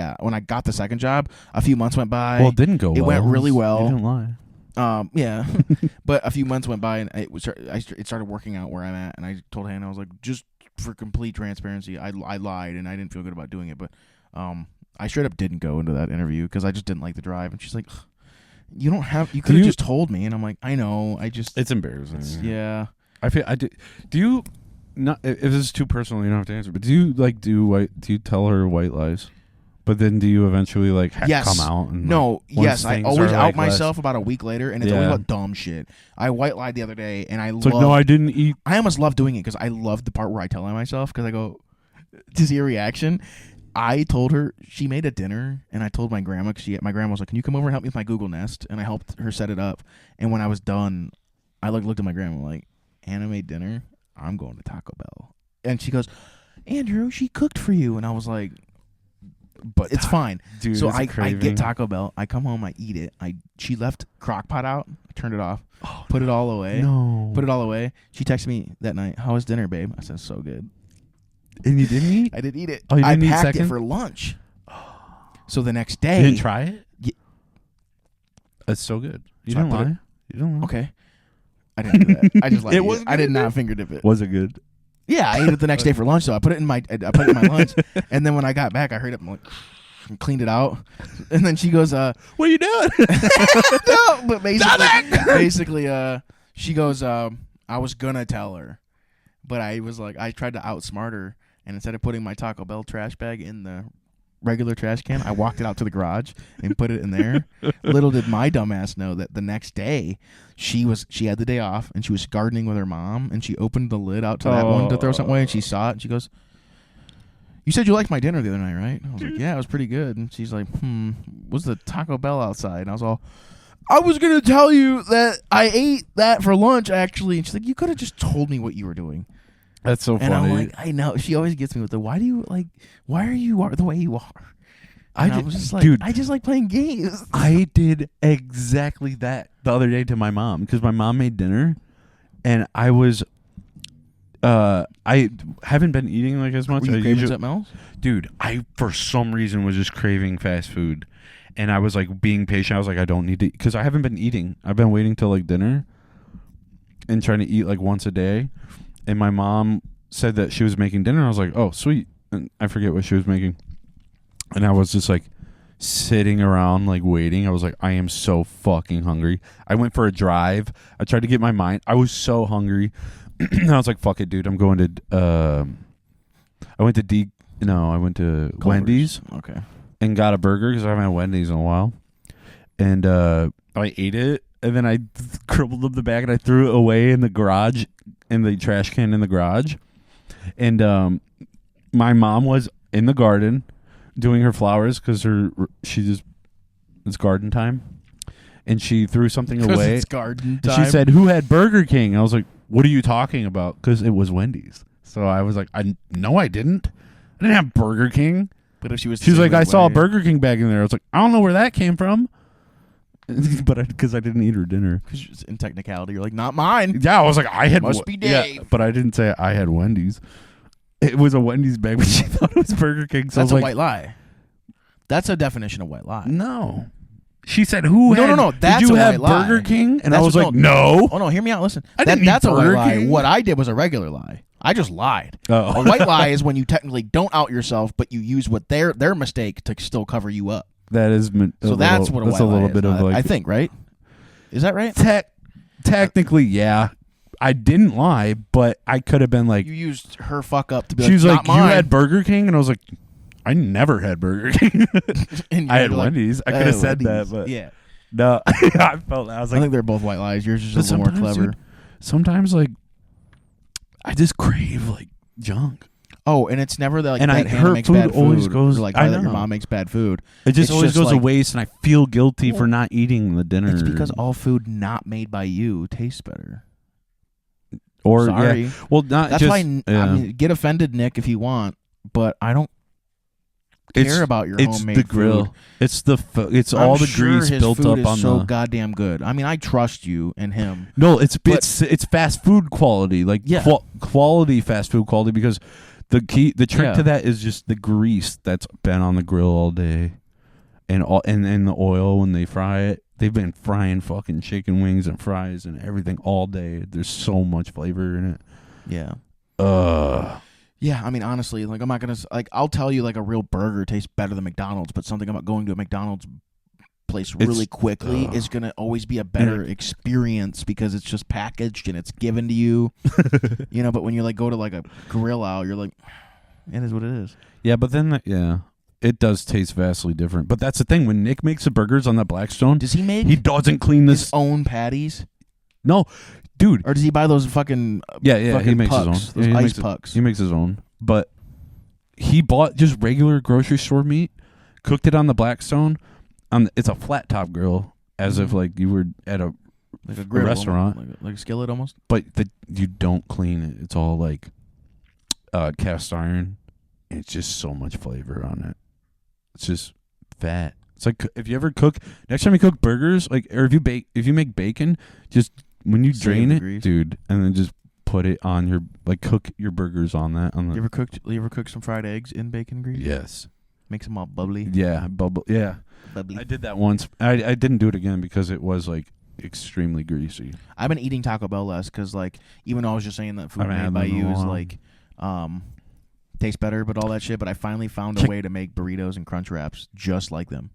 a few months went by. Well, it didn't go well. It went really well. You didn't lie. Yeah. But a few months went by, and it started working out where I'm at. And I told Hannah, I was like, just for complete transparency, I lied, and I didn't feel good about doing it. But I straight up didn't go into that interview because I just didn't like the drive. And she's like, you could have just told me. And I'm like, I know. It's embarrassing. Yeah. I feel I do. Do you not? If this is too personal, you don't have to answer. But do you do you tell her white lies? But then do you eventually like come out? And, no. Yes. I always out like myself about a week later, and it's always about dumb shit. I white lied the other day, and no, I didn't eat. I almost love doing it because I love the part where I tell on myself because I go to see a reaction. I told her she made a dinner, and I told my grandma because my grandma was like, "Can you come over and help me with my Google Nest?" And I helped her set it up. And when I was done, I looked at my grandma like, "Anna made dinner. I'm going to Taco Bell." And she goes, "Andrew, she cooked for you." And I was like, "But it's fine." Dude, so I get Taco Bell. I come home. I eat it. She left Crock-Pot out. I turned it off. Put it all away. No. Put it all away. She texted me that night, "How was dinner, babe?" I said, "So good." And you didn't eat? I didn't eat it. Oh, you didn't eat packed second? it for lunch. So the next day, You didn't try it? Yeah. That's so good. You So I didn't put lie? You didn't lie? Okay. I didn't do that. I just like It it. wasn't I did good, not dude? finger dip it. Was it good? Yeah, I ate it the next day for lunch. So I put it in my lunch, and then when I got back, I hurried up and like and cleaned it out. And then she goes, "What are you doing?" "No," but basically, she goes, "I was gonna tell her, but I was like, I tried to outsmart her, and instead of putting my Taco Bell trash bag in the regular trash can, I walked it out to the garage and put it in there." Little did my dumbass know that the next day she had the day off and she was gardening with her mom, and she opened the lid out to that one to throw something away, and she saw it and she goes, "You said you liked my dinner the other night, right?" I was like, "Yeah, it was pretty good." And she's like, "Was the Taco Bell outside?" And I was all, "I was gonna tell you that I ate that for lunch actually." And she's like, "You could have just told me what you were doing." That's so funny. And I'm like, I know. She always gets me with the, why are you the way you are? And I was just like, dude, I just like playing games. I did exactly that the other day to my mom because my mom made dinner, and I was, I haven't been eating like as much. Were you craving something else? Dude, I for some reason was just craving fast food, and I was like being patient. I was like, I don't need to, because I haven't been eating. I've been waiting till like dinner, and trying to eat like once a day. And my mom said that she was making dinner. I was like, oh, sweet. And I forget what she was making. And I was just like sitting around like waiting. I was like, I am so fucking hungry. I went for a drive. I tried to get my mind. I was so hungry. And I was like, fuck it, dude. I'm going to I went to Culver's. Wendy's. Okay. And got a burger because I haven't had Wendy's in a while. And I ate it. And then I crumbled up the bag and I threw it away in the garage, in the trash can in the garage. And my mom was in the garden doing her flowers because it's garden time. And she threw something away. It's garden time. And she said, "Who had Burger King?" I was like, "What are you talking about?" Because it was Wendy's. So I was like, "No, I didn't. I didn't have Burger King." But if she was, She's like, "I saw a Burger King bag in there." I was like, "I don't know where that came from." But because I didn't eat her dinner. Because in technicality, you're like, not mine. Yeah, I was like, I had Must be Dave. Yeah, but I didn't say I had Wendy's. It was a Wendy's bag, but she thought it was Burger King. So That's I was a like, white lie. That's a definition of white lie. No. She said, "Who had? No. That's did you a have white Burger lie. King?" And That's I was what- like, "No." Oh no, hear me out. Listen, I didn't eat that's a white Burger lie. King. What I did was a regular lie. I just lied. Oh. A white lie is when you technically don't out yourself, but you use what their mistake to still cover you up. That is So that's what a white lie little is. bit of like I think, right? Is that right? Technically, yeah. I didn't lie, but I could have been like, You used her fuck up to be she was like, like, "You had Burger King," and I was like, "I never had Burger King." And I had like, Wendy's. I could have said that, Wendy's. but yeah. no. I felt that. I was I like, think they're both white lies. Yours is but just a little more sometimes, clever. dude, sometimes like I just crave like junk. Oh, and it's never that like And that her Hannah makes food bad always food, goes- or like I that your know. mom makes bad food. It just It's always just goes to like- waste, and I feel guilty for not eating the dinner. It's because all food not made by you tastes better. or Sorry. yeah, well, not That's just. why yeah. I mean, get offended, Nick, if you want, but I don't care about your It's homemade the grill. food. It's the. It's I'm all the sure grease his built food up is on so the. goddamn good. I mean, I trust you and him. No, it's fast food quality, like Yeah. quality fast food quality. Because the trick Yeah. to that is just the grease that's been on the grill all day, and the oil when they fry it. They've been frying fucking chicken wings and fries and everything all day. There's so much flavor in it. Yeah. Yeah, I mean, honestly, like I'm not gonna like. I'll tell you, like a real burger tastes better than McDonald's, but something about going to a McDonald's place really quickly is gonna always be a better experience because it's just packaged and it's given to you. You know, but when you like go to like a grill out, you're like, it is what it is. Yeah, but then it does taste vastly different. But that's the thing. When Nick makes the burgers on that Blackstone, Does he make he doesn't clean his this. own patties? No, dude. Or does he buy those fucking Yeah, fucking he makes pucks, his own. those Yeah, ice pucks? He makes his own. But he bought just regular grocery store meat, cooked it on the Blackstone. It's a flat top grill, as if like you were at a like a griddle, restaurant, like a skillet almost. But you don't clean it. It's all like cast iron. It's just so much flavor on it. It's just fat. It's like if you ever cook, next time you cook burgers, like or if you make bacon, just when you drain it, grease. dude, and then just put it on your cook your burgers on that. You ever cooked some fried eggs in bacon grease? Yes. Makes them all bubbly. Yeah, Yeah. Bubbly. I did that once. I didn't do it again because it was like extremely greasy. I've been eating Taco Bell less because like even though I was just saying that food made by you is like tastes better, but all that shit. But I finally found a way to make burritos and crunch wraps just like them.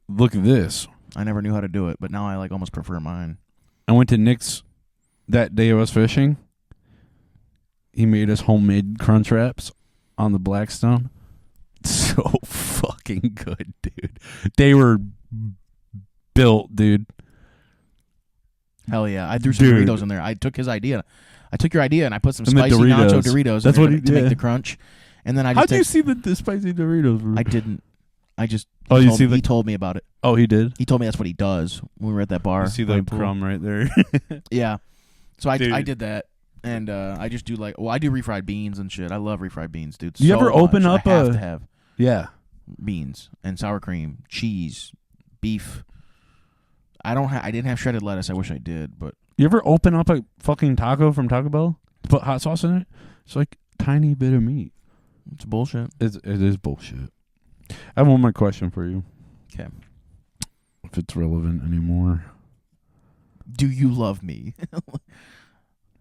Look at this. I never knew how to do it, but now I like almost prefer mine. I went to Nick's that day I was fishing. He made us homemade crunch wraps on the Blackstone. So fucking good, dude. They were built, dude. Hell yeah. I threw some Doritos in there. I took his idea. I took your idea and I put some and spicy nacho Doritos That's in what there to make the crunch. And then I just How'd you see the spicy Doritos? Bro? I didn't. I just he told me about it. Oh, he did? He told me that's what he does when we were at that bar. You see the crumb right there? Yeah. So I did that. And I just do I do refried beans and shit. I love refried beans, dude. You ever open up I have to have beans and sour cream, cheese, beef. I didn't have shredded lettuce. I wish I did, but you ever open up a fucking taco from Taco Bell? Put hot sauce in it? It's like a tiny bit of meat. It's bullshit. It is bullshit. I have one more question for you. Okay. If it's relevant anymore. Do you love me?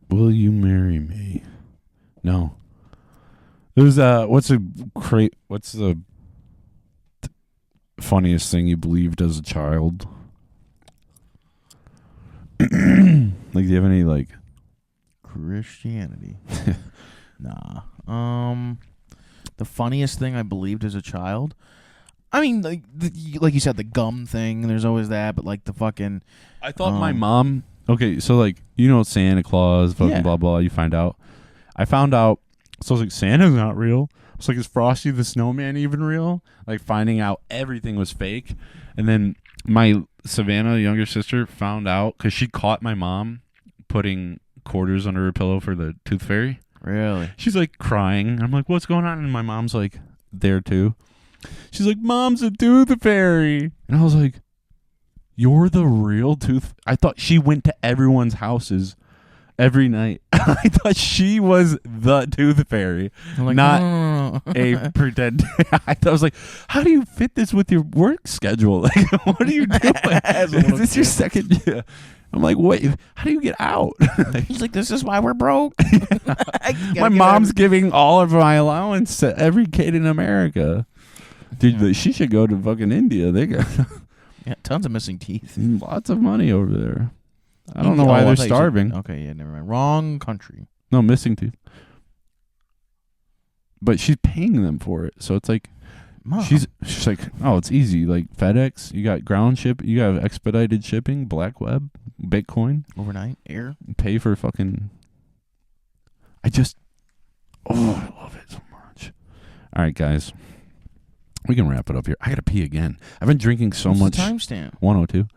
Will you marry me? No. There's what's the funniest thing you believed as a child? Like, do you have any like Christianity? Nah. The funniest thing I believed as a child. I mean, like you said, the gum thing. There's always that, but like the fucking. I thought my mom. Okay, so like Santa Claus, fucking blah blah. You find out. I found out. So I was like, Santa's not real. I was like, is Frosty the Snowman even real? Like finding out everything was fake, and then my Savannah, younger sister, found out because she caught my mom putting quarters under her pillow for the tooth fairy. Really? She's like crying. I'm like, what's going on? And my mom's like there too. She's like, Mom's a tooth fairy. And I was like, you're the real tooth. I thought she went to everyone's houses every night. I thought she was the tooth fairy, like, not no. a pretend. I was like, how do you fit this with your work schedule? Like, what are you doing? Is this your second? Yeah. I'm like, wait, how do you get out? He's like, this is why we're broke. My mom's giving all of my allowance to every kid in America. Dude, she should go to fucking India. They got tons of missing teeth. Lots of money over there. I don't know why they're starving. Okay, yeah, never mind. Wrong country. No, missing teeth. But she's paying them for it. So it's like, Mom. She's like, oh, it's easy. Like FedEx, you got ground ship, you got expedited shipping, Black Web, Bitcoin, overnight, air. Pay for fucking. I love it so much. All right, guys, we can wrap it up here. I gotta pee again. I've been drinking so much. What's the timestamp? 1:02.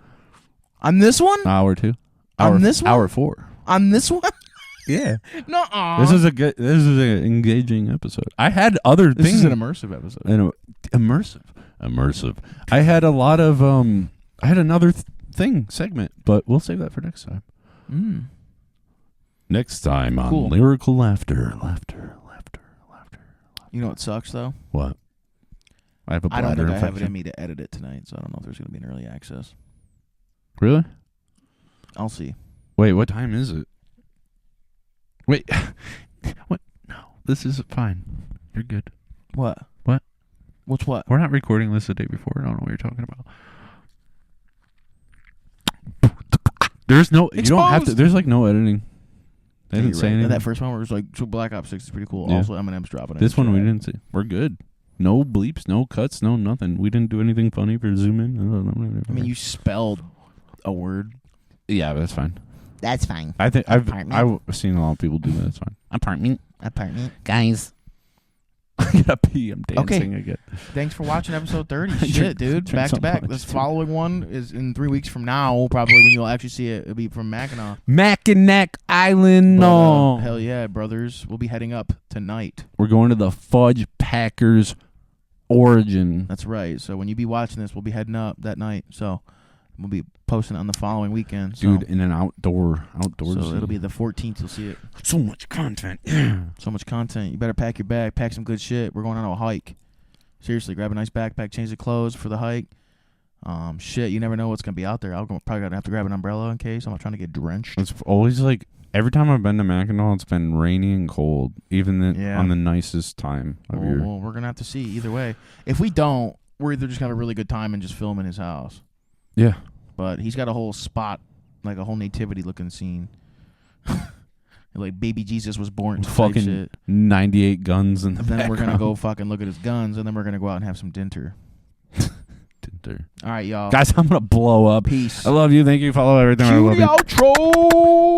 On this one? Hour 2. On this one? Hour 4. On this one? Yeah. No. This is an engaging episode. I had other things. This is an immersive episode. Immersive. I had a lot of I had another segment, but we'll save that for next time. Next time on Lyrical Laughter. You know what sucks though? What? I have a bladder I don't think infection. I have it in me to edit it tonight, so I don't know if there's going to be an early access. Really? I'll see. Wait, what time is it? Wait. What? No. This is fine. You're good. What? What? What's what? We're not recording this the day before. I don't know what you're talking about. There's no. You don't have to. There's like no editing. They didn't say anything. That first one where it was like, so Black Ops 6 is pretty cool. Yeah. Also, Eminem's dropping it. This one we didn't see. We're good. No bleeps, no cuts, no nothing. We didn't do anything funny for zoom in. I mean, you spelled a word. Yeah, but that's fine. That's fine. I think I've seen a lot of people do that. It's fine. Apartment. Guys. I gotta pee. I'm dancing again. Thanks for watching episode 30. Shit, dude. Back to back. This following one is in 3 weeks from now, probably when you'll actually see it. It'll be from Mackinac. Mackinac Island. But, No. Hell yeah, brothers. We'll be heading up tonight. We're going to the Fudge Packers Origin. That's right. So when you be watching this, we'll be heading up that night. So we'll be posting it on the following weekend. So. Dude, in an outdoors. So it'll be the 14th. You'll see it. So much content. So much content. You better pack your bag. Pack some good shit. We're going on a hike. Seriously, grab a nice backpack. Change the clothes for the hike. Shit, you never know what's gonna be out there. I'm probably gonna have to grab an umbrella in case I'm not trying to get drenched. It's always like every time I've been to Mackinac, it's been rainy and cold, even on the nicest time of year. Well, we're gonna have to see either way. If we don't, we're either just gonna have a really good time and just film in his house. Yeah. But he's got a whole spot, like a whole nativity looking scene. Like baby Jesus was born. Fucking shit. 98 guns in the Then we're gonna background. go fucking look at his guns, and then we're gonna go out and have some dinner. Dinner. All right, y'all. Guys, I'm gonna blow up. Peace. I love you. Thank you. Follow everything. I Cue love the you. outro.